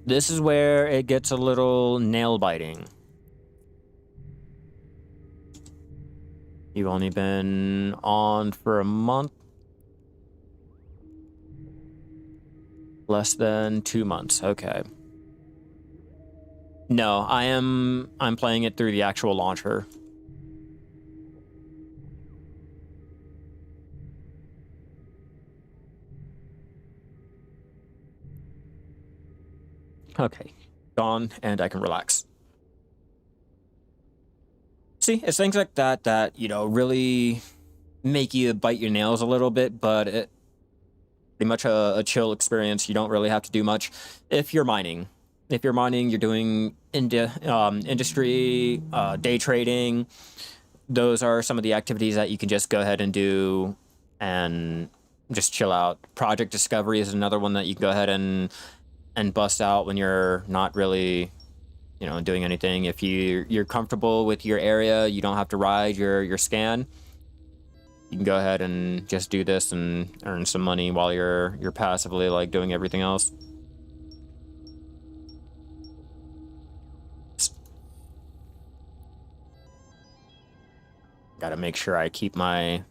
This is where it gets a little nail-biting. You've only been on for a month. Less than 2 months. Okay. No, I'm playing it through the actual launcher. Okay. Gone, and I can relax. See, it's things like that, you know, really make you bite your nails a little bit, but it pretty much a chill experience. You don't really have to do much if you're mining. If you're mining, you're doing industry, day trading. Those are some of the activities that you can just go ahead and do and just chill out. Project discovery is another one that you can go ahead and bust out when you're not really, you know, doing anything. If you're comfortable with your area, you don't have to ride your scan. You can go ahead and just do this and earn some money while you're passively, like, doing everything else. Gotta make sure I keep my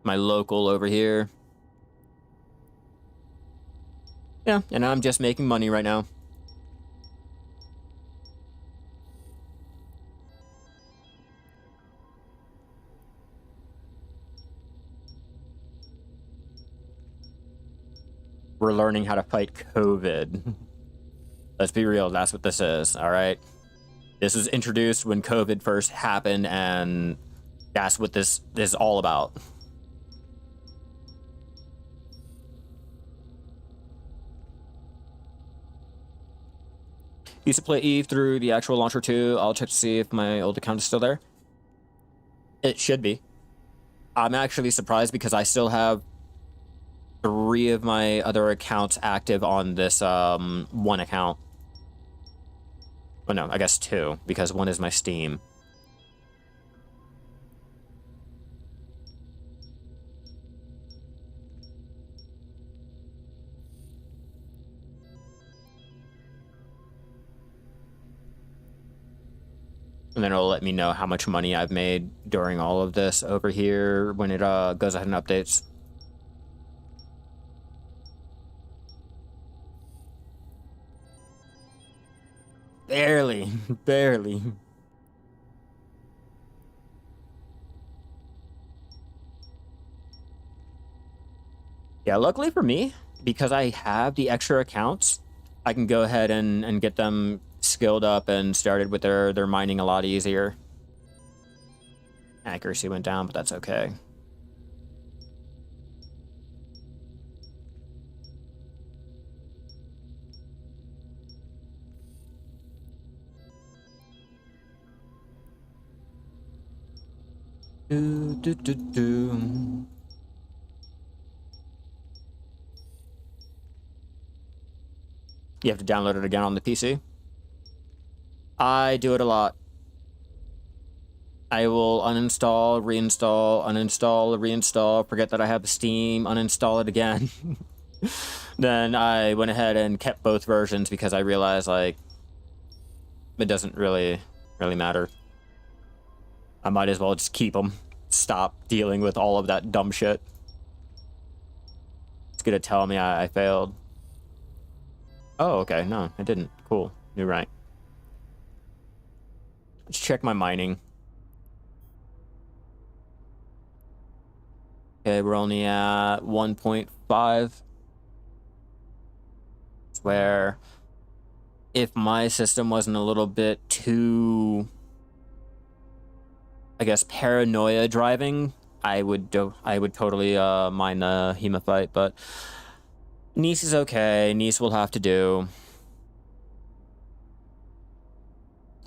local over here. Yeah, and I'm just making money right now. We're learning how to fight COVID. Let's be real, that's what this is, all right? This was introduced when COVID first happened, and that's what this is all about. Used to play Eve through the actual launcher too. I'll check to see if my old account is still there. It should be. I'm actually surprised because I still have 3 of my other accounts active on this one account. Well, no, I guess 2, because one is my Steam. And then it'll let me know how much money I've made during all of this over here when it goes ahead and updates. Barely, barely. Yeah, luckily for me, because I have the extra accounts, I can go ahead and get them skilled up and started with their mining a lot easier. Accuracy went down, but that's okay. Do, do, do, do. You have to download it again on the PC. I do it a lot. I will uninstall, reinstall, uninstall, reinstall, forget that I have Steam, uninstall it again. Then I went ahead and kept both versions because I realized, like, it doesn't really matter. I might as well just keep them. Stop dealing with all of that dumb shit. It's gonna tell me I failed. Oh, okay. No, I didn't. Cool. New rank. Let's check my mining. Okay, we're only at 1.5. Where if my system wasn't a little bit too, I guess, paranoia driving, I would totally mine the hematite, but Nice is okay. Nice will have to do.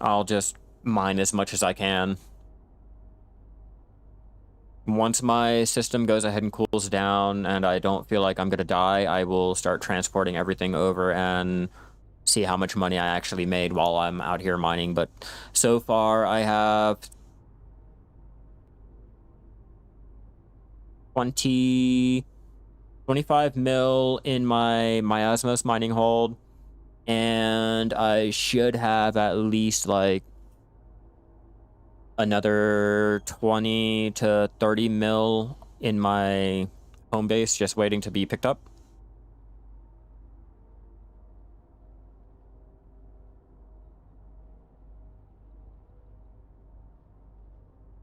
I'll just mine as much as I can. Once my system goes ahead and cools down and I don't feel like I'm gonna die, I will start transporting everything over and see how much money I actually made while I'm out here mining. But so far I have 25 mil in my Miasmos mining hold, and I should have at least like another 20 to 30 mil in my home base just waiting to be picked up.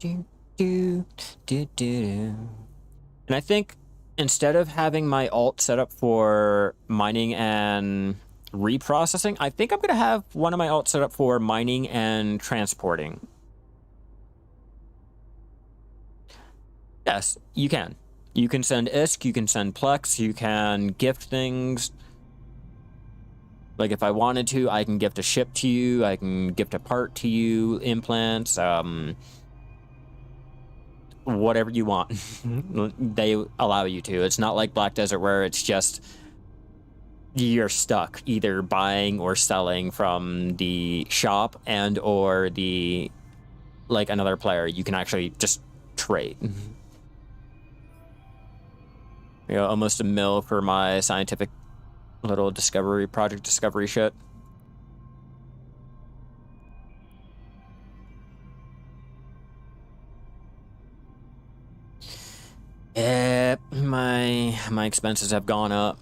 And I think instead of having my alt set up for mining and reprocessing, I think I'm going to have one of my alts set up for mining and transporting. Yes, you can. You can send Isk, you can send Plex, you can gift things. Like if I wanted to, I can gift a ship to you, I can gift a part to you, implants, whatever you want. They allow you to. It's not like Black Desert where it's just you're stuck either buying or selling from the shop and or the like another player. You can actually just trade. You know, almost a mil for my scientific little project discovery shit. Yeah, my expenses have gone up.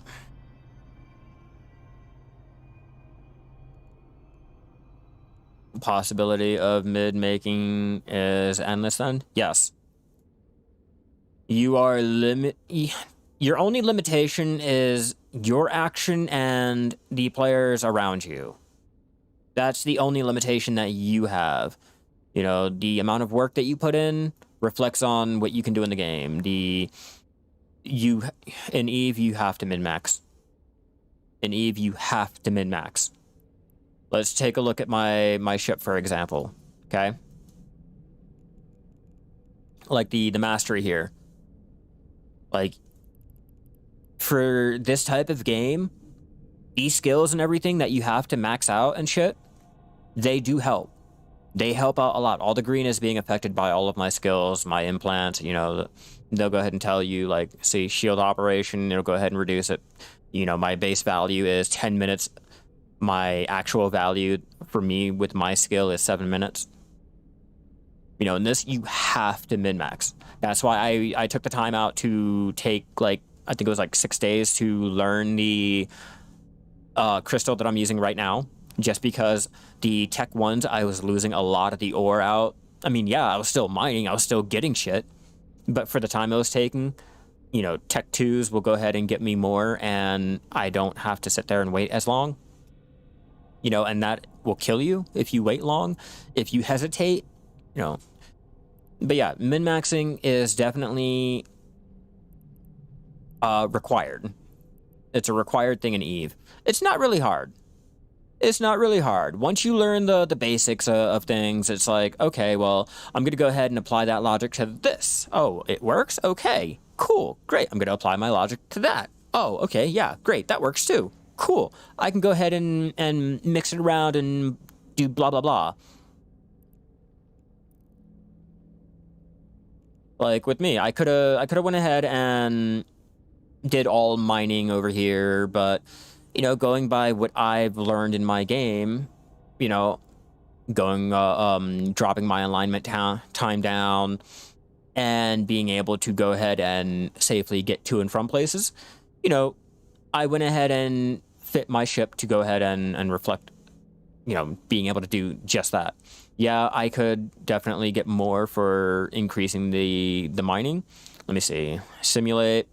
Possibility of mid making is endless then? Yes. You are your only limitation is your action and the players around you. That's the only limitation that you have. You know, the amount of work that you put in reflects on what you can do in the game. In Eve, you have to min-max. In Eve, you have to min-max. Let's take a look at my ship, for example, okay? Like the mastery here. Like, for this type of game, these skills and everything that you have to max out and shit, they do help. They help out a lot. All the green is being affected by all of my skills, my implants, you know, they'll go ahead and tell you, like, see, shield operation, it'll go ahead and reduce it. You know, my base value is 10 minutes. My actual value for me with my skill is 7 minutes. You know, in this, you have to min-max. That's why I took the time out to take, like, I think it was like 6 days to learn the crystal that I'm using right now. Just because the Tech 1s, I was losing a lot of the ore out. I mean, yeah, I was still mining. I was still getting shit. But for the time it was taking, you know, Tech 2s will go ahead and get me more, and I don't have to sit there and wait as long. You know, and that will kill you if you wait long. If you hesitate, you know. But yeah, min-maxing is definitely required. It's a required thing in Eve. It's not really hard. It's not really hard. Once you learn the basics of things, it's like, okay, well, I'm going to go ahead and apply that logic to this. Oh, it works? Okay, cool, great. I'm going to apply my logic to that. Oh, okay, yeah, great, that works too. Cool. I can go ahead and mix it around and do blah, blah, blah. Like with me, I could have went ahead and did all mining over here, but you know, going by what I've learned in my game, you know, going dropping my alignment time down and being able to go ahead and safely get to and from places, you know, I went ahead and fit my ship to go ahead and reflect, you know, being able to do just that. Yeah, I could definitely get more for increasing the mining. Let me see. Simulate.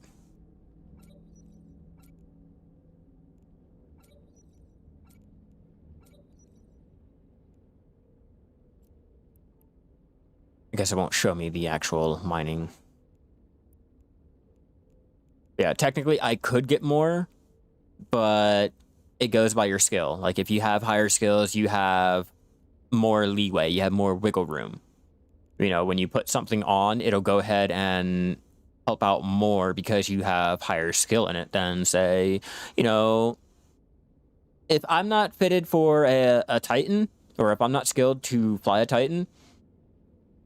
I guess it won't show me the actual mining. Yeah, technically I could get more, but it goes by your skill. Like if you have higher skills, you have more leeway, you have more wiggle room. You know, when you put something on, it'll go ahead and help out more because you have higher skill in it than, say, you know, if I'm not fitted for a Titan, or if I'm not skilled to fly a Titan,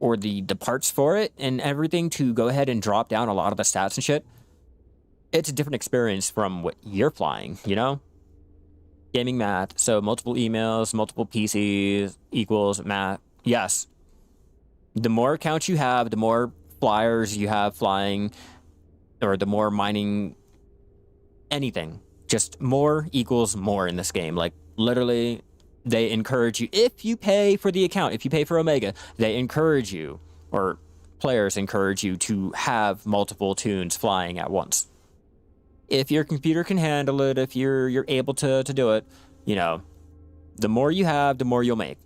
or the parts for it and everything to go ahead and drop down a lot of the stats and shit, it's a different experience from what you're flying, you know? Gaming math, so multiple emails, multiple PCs equals math. Yes. The more accounts you have, the more flyers you have flying, or the more mining anything. Just more equals more in this game. Like, literally, they encourage you, if you pay for the account, if you pay for Omega, they encourage you, or players encourage you to have multiple tunes flying at once. If your computer can handle it, if you're able to do it, you know, the more you have, the more you'll make.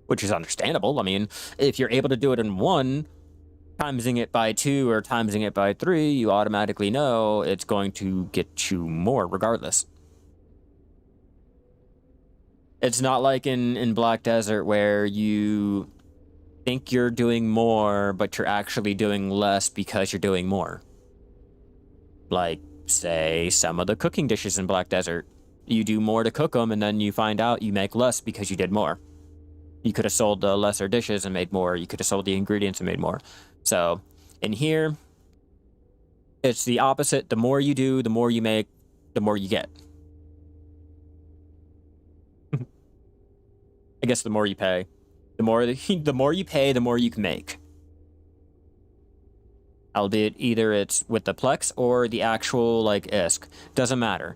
Which is understandable. I mean, if you're able to do it in one, timesing it by 2 or timesing it by 3, you automatically know it's going to get you more regardless. It's not like in Black Desert where you think you're doing more, but you're actually doing less because you're doing more. Like, say, some of the cooking dishes in Black Desert. You do more to cook them, and then you find out you make less because you did more. You could have sold the lesser dishes and made more. You could have sold the ingredients and made more. So, in here, it's the opposite. The more you do, the more you make, the more you get. I guess the more you pay. The more you pay, the more you can make. Albeit either it's with the Plex or the actual, like, Isk. Doesn't matter.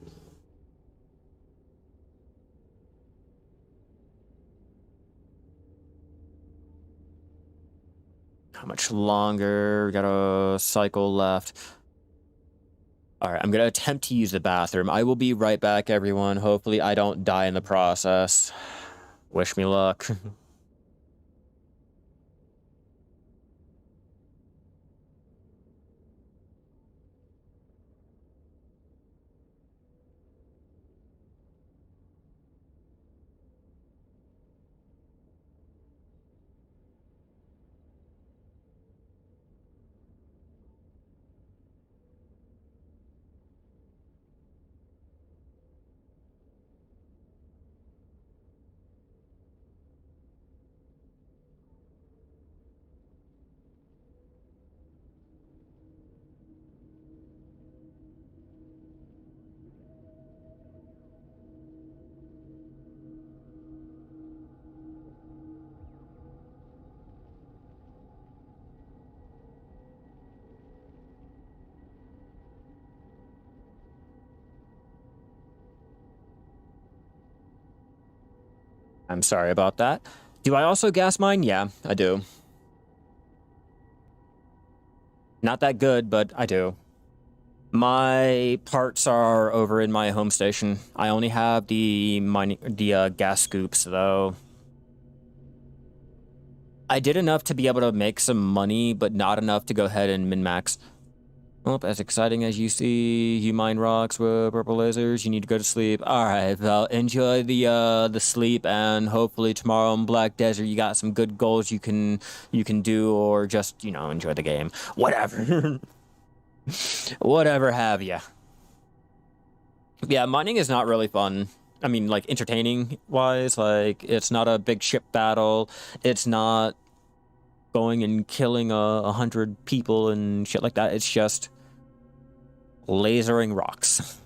How much longer? We got a cycle left. Alright, I'm gonna attempt to use the bathroom. I will be right back, everyone. Hopefully I don't die in the process. Wish me luck. I'm sorry about that. Do I also gas mine? Yeah, I do. Not that good, but I do. My parts are over in my home station. I only have the gas scoops, though. I did enough to be able to make some money, but not enough to go ahead and min-max. Well, as exciting as you see, you mine rocks with purple lasers, you need to go to sleep. Alright, well, enjoy the sleep, and hopefully tomorrow in Black Desert you got some good goals you can do, or just, you know, enjoy the game. Whatever. Whatever have ya. Yeah, mining is not really fun. I mean, like, entertaining-wise, like, it's not a big ship battle, it's not going and killing 100 people and shit like that, it's just lasering rocks.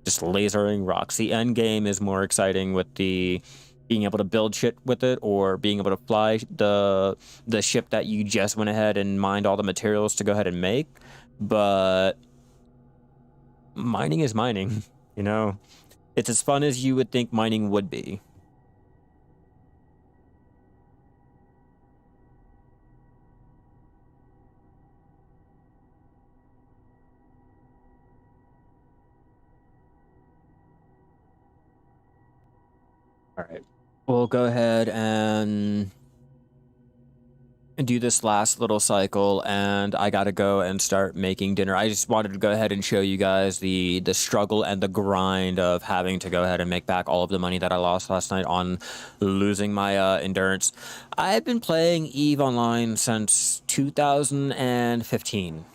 Just lasering rocks. The end game is more exciting with the being able to build shit with it, or being able to fly the ship that you just went ahead and mined all the materials to go ahead and make. But mining is mining, you know? It's as fun as you would think mining would be. All right, we'll go ahead and do this last little cycle, and I gotta go and start making dinner. I just wanted to go ahead and show you guys the struggle and the grind of having to go ahead and make back all of the money that I lost last night on losing my endurance. I've been playing EVE Online since 2015.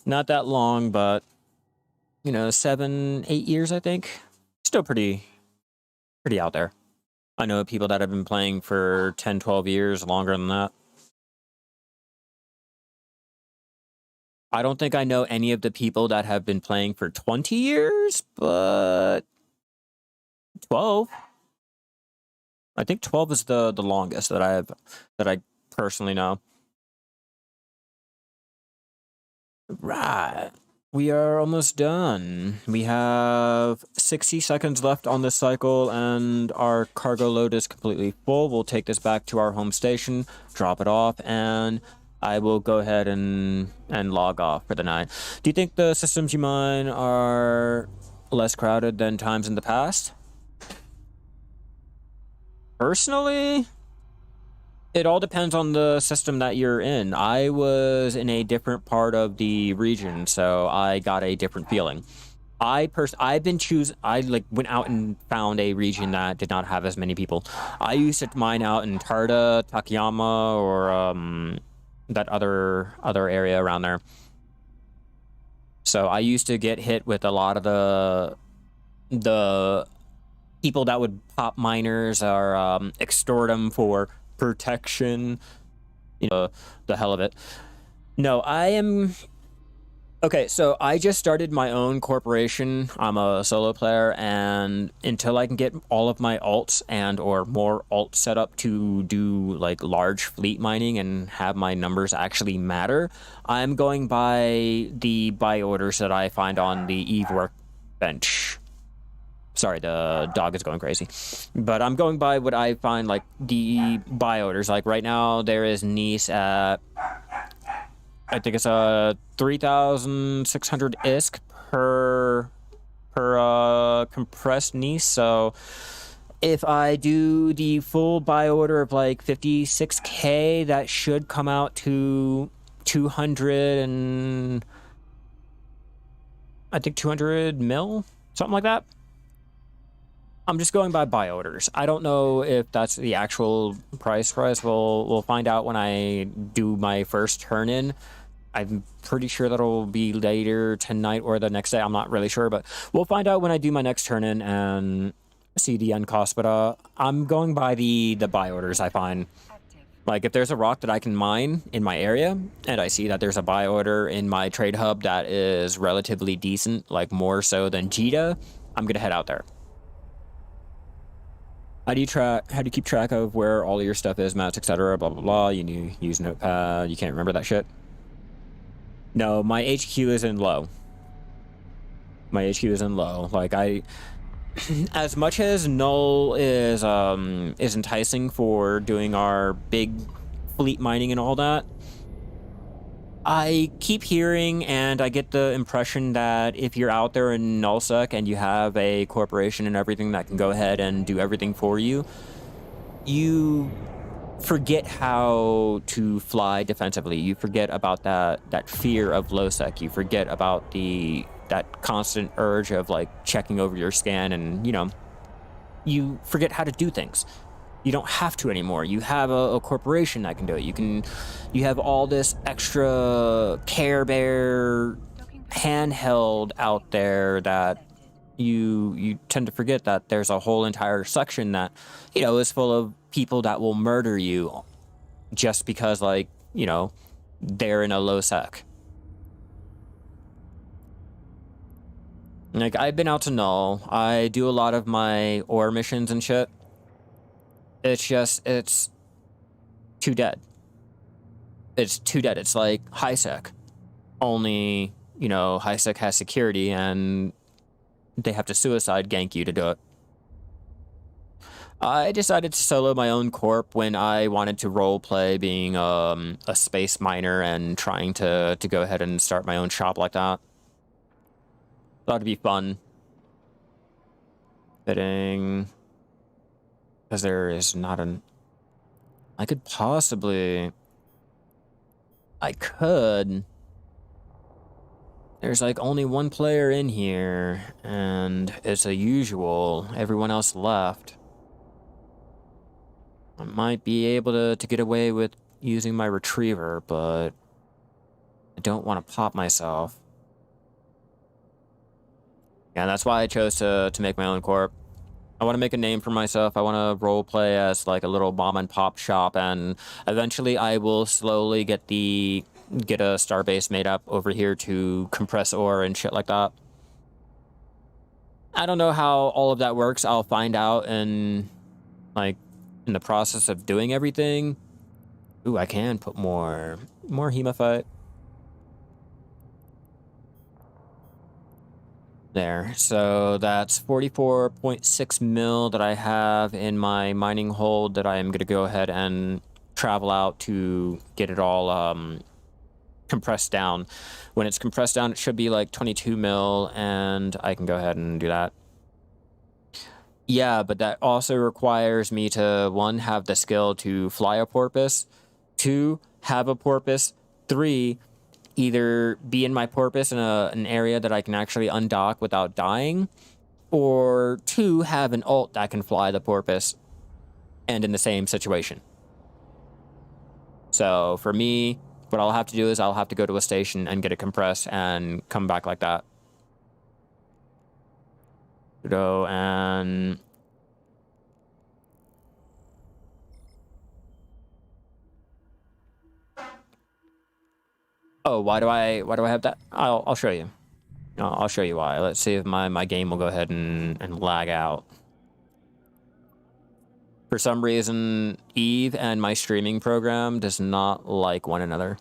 Not that long, but, you know, 7, 8 years, I think. Still pretty out there. I know people that have been playing for 10, 12 years, longer than that. I don't think I know any of the people that have been playing for 20 years, but 12. I think 12 is the longest that I personally know. Right. We are almost done. We have 60 seconds left on this cycle, and our cargo load is completely full. We'll take this back to our home station, drop it off, and I will go ahead and log off for the night. Do you think the systems you mine are less crowded than times in the past? Personally, it all depends on the system that you're in. I was in a different part of the region, so I got a different feeling. I went out and found a region that did not have as many people. I used to mine out in Tarda, Takayama, or that other area around there. So I used to get hit with a lot of the people that would pop miners or extort them for protection, you know, the hell of it. No, I am... Okay, so I just started my own corporation. I'm a solo player, and until I can get all of my alts and or more alts set up to do like large fleet mining and have my numbers actually matter, I'm going by the buy orders that I find on the EVE workbench. Sorry, the dog is going crazy. But I'm going by what I find, like, the buy orders. Like, right now, there is Nice at... I think it's 3,600 Isk per compressed Nice. So if I do the full buy order of, like, 56K, that should come out to 200 and... I think 200 mil? Something like that. I'm just going by buy orders. I don't know if that's the actual price. We'll find out when I do my first turn-in. I'm pretty sure that'll be later tonight or the next day. I'm not really sure, but we'll find out when I do my next turn-in and see the end cost. But I'm going by the buy orders I find. Like, if there's a rock that I can mine in my area, and I see that there's a buy order in my trade hub that is relatively decent, like more so than Jita, I'm gonna head out there. How do you keep track of where all of your stuff is, mats, etc., blah, blah, blah? You use Notepad, you can't remember that shit? No, my HQ is in low. My HQ is in low. Like, as much as Null is enticing for doing our big fleet mining and all that, I keep hearing and I get the impression that if you're out there in Nullsec and you have a corporation and everything that can go ahead and do everything for you, you forget how to fly defensively. You forget about that fear of Lowsec. You forget about that constant urge of like checking over your scan, and you forget how to do things. You don't have to anymore. You have a corporation that can do it. You have all this extra Care Bear handheld out there that you tend to forget that there's a whole entire section that is full of people that will murder you just because they're in a low sec. Like, I've been out to Null. I do a lot of my ore missions and shit. It's too dead. It's too dead. It's like high sec. Only, high sec has security and they have to suicide gank you to do it. I decided to solo my own corp when I wanted to roleplay being a space miner and trying to go ahead and start my own shop like that. Thought it'd be fun. Fitting. Because there is not an... I could. There's like only one player in here, and it's a usual. Everyone else left. I might be able to get away with using my retriever, but I don't want to pop myself. Yeah, that's why I chose to make my own corp. I want to make a name for myself. I want to roleplay as like a little mom and pop shop, and eventually I will slowly get a starbase made up over here to compress ore and shit like that. I don't know how all of that works. I'll find out in the process of doing everything. Ooh, I can put more hematite. There, so that's 44.6 mil that I have in my mining hold that I am going to go ahead and travel out to get it all compressed down. When it's compressed down, it should be like 22 mil, and I can go ahead and do that. Yeah, but that also requires me to, 1, have the skill to fly a porpoise, 2, have a porpoise, 3, either be in my porpoise in an area that I can actually undock without dying, or 2, have an ult that can fly the porpoise and in the same situation. So for me, what I'll have to do is I'll have to go to a station and get it compressed and come back like that. Go and... Oh, why do I have that? I'll show you. I'll show you why. Let's see if my game will go ahead and lag out. For some reason, Eve and my streaming program does not like one another.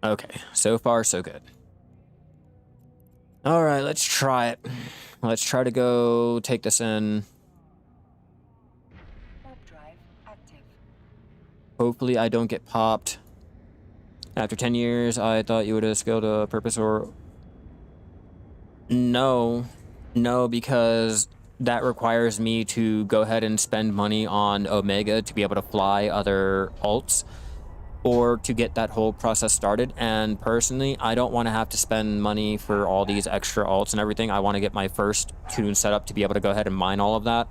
Okay, so far so good. All right, let's try it. Let's try to go take this in. Warp drive active. Hopefully I don't get popped. After 10 years, I thought you would have scaled a purpose or... No, because that requires me to go ahead and spend money on Omega to be able to fly other alts, or to get that whole process started. And personally, I don't want to have to spend money for all these extra alts and everything. I want to get my first tune set up to be able to go ahead and mine all of that.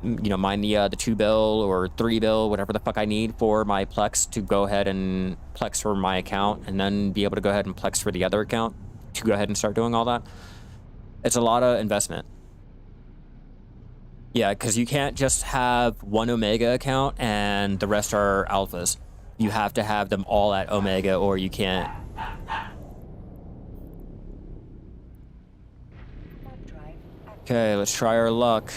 Mine the 2 bill or 3 bill, whatever the fuck I need for my Plex to go ahead and Plex for my account, and then be able to go ahead and Plex for the other account to go ahead and start doing all that. It's a lot of investment. Yeah, because you can't just have one Omega account and the rest are alphas. You have to have them all at Omega, or you can't. Okay, let's try our luck.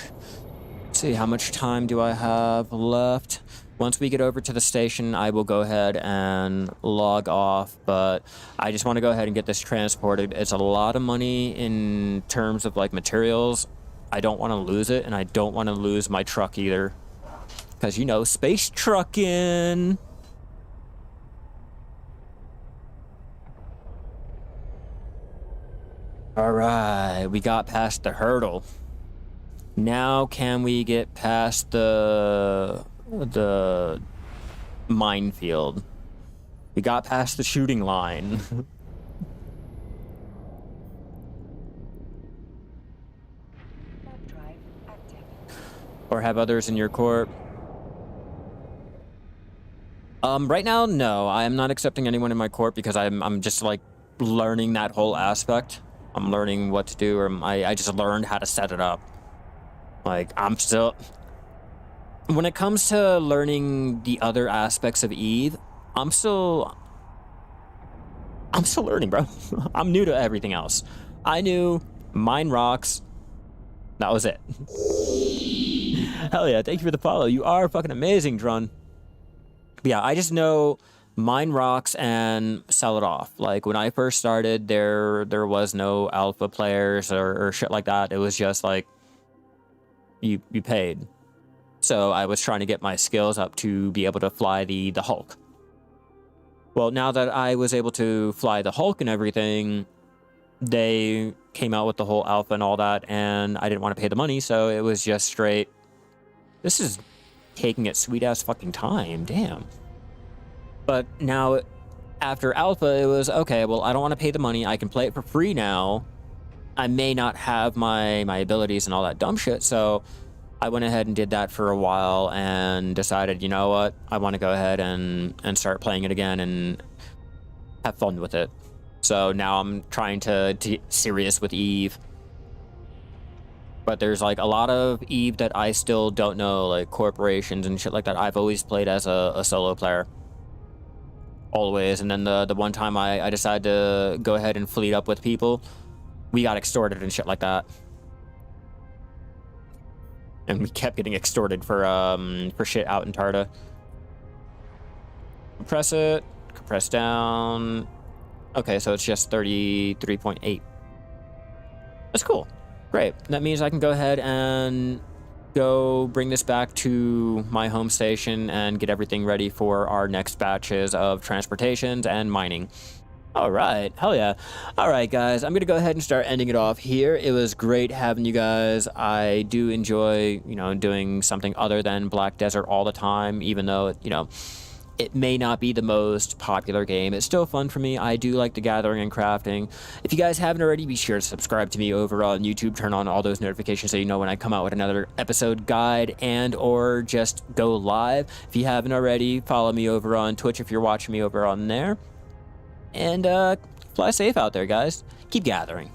Let's see, how much time do I have left? Once we get over to the station, I will go ahead and log off, but I just want to go ahead and get this transported. It's a lot of money in terms of materials. I don't want to lose it, and I don't want to lose my truck either. Because, space trucking. All right, we got past the hurdle. Now can we get past the minefield? We got past the shooting line. Warp drive active. Or have others in your corp? Right now, no. I am not accepting anyone in my corp because I'm just like learning that whole aspect. I'm learning what to do, or I just learned how to set it up. Like, I'm still... When it comes to learning the other aspects of Eve, I'm still learning, bro. I'm new to everything else. I knew mine rocks. That was it. Hell yeah, thank you for the follow. You are fucking amazing, Drun. But yeah, I just know mine rocks and sell it off. Like, when I first started, there was no alpha players or shit like that. It was just like, you paid. So I was trying to get my skills up to be able to fly the Hulk. Well, now that I was able to fly the Hulk and everything, they came out with the whole alpha and all that, and I didn't want to pay the money, so it was just straight, this is taking its sweet-ass fucking time, damn. But now, after alpha, it was, okay, well, I don't want to pay the money, I can play it for free now. I may not have my abilities and all that dumb shit, so I went ahead and did that for a while and decided, you know what, I want to go ahead and start playing it again and have fun with it. So now I'm trying to get serious with Eve. But there's like a lot of Eve that I still don't know, like corporations and shit like that. I've always played as a solo player. Always. And then the one time I decided to go ahead and fleet up with people, we got extorted and shit like that. And we kept getting extorted for shit out in Tarda. Compress it. Compress down. Okay, so it's just 33.8. That's cool. Great. That means I can go ahead and go bring this back to my home station and get everything ready for our next batches of transportations and mining. All right, hell yeah. All right, guys, I'm gonna go ahead and start ending it off here. It was great having you guys. I do enjoy, you know, doing something other than Black Desert all the time, even though, you know, it may not be the most popular game. It's still fun for me. I do like the gathering and crafting. If you guys haven't already, be sure to subscribe to me over on YouTube. Turn on all those notifications so you know when I come out with another episode guide and or just go live. If you haven't already, follow me over on Twitch if you're watching me over on there. And fly safe out there, guys. Keep gathering.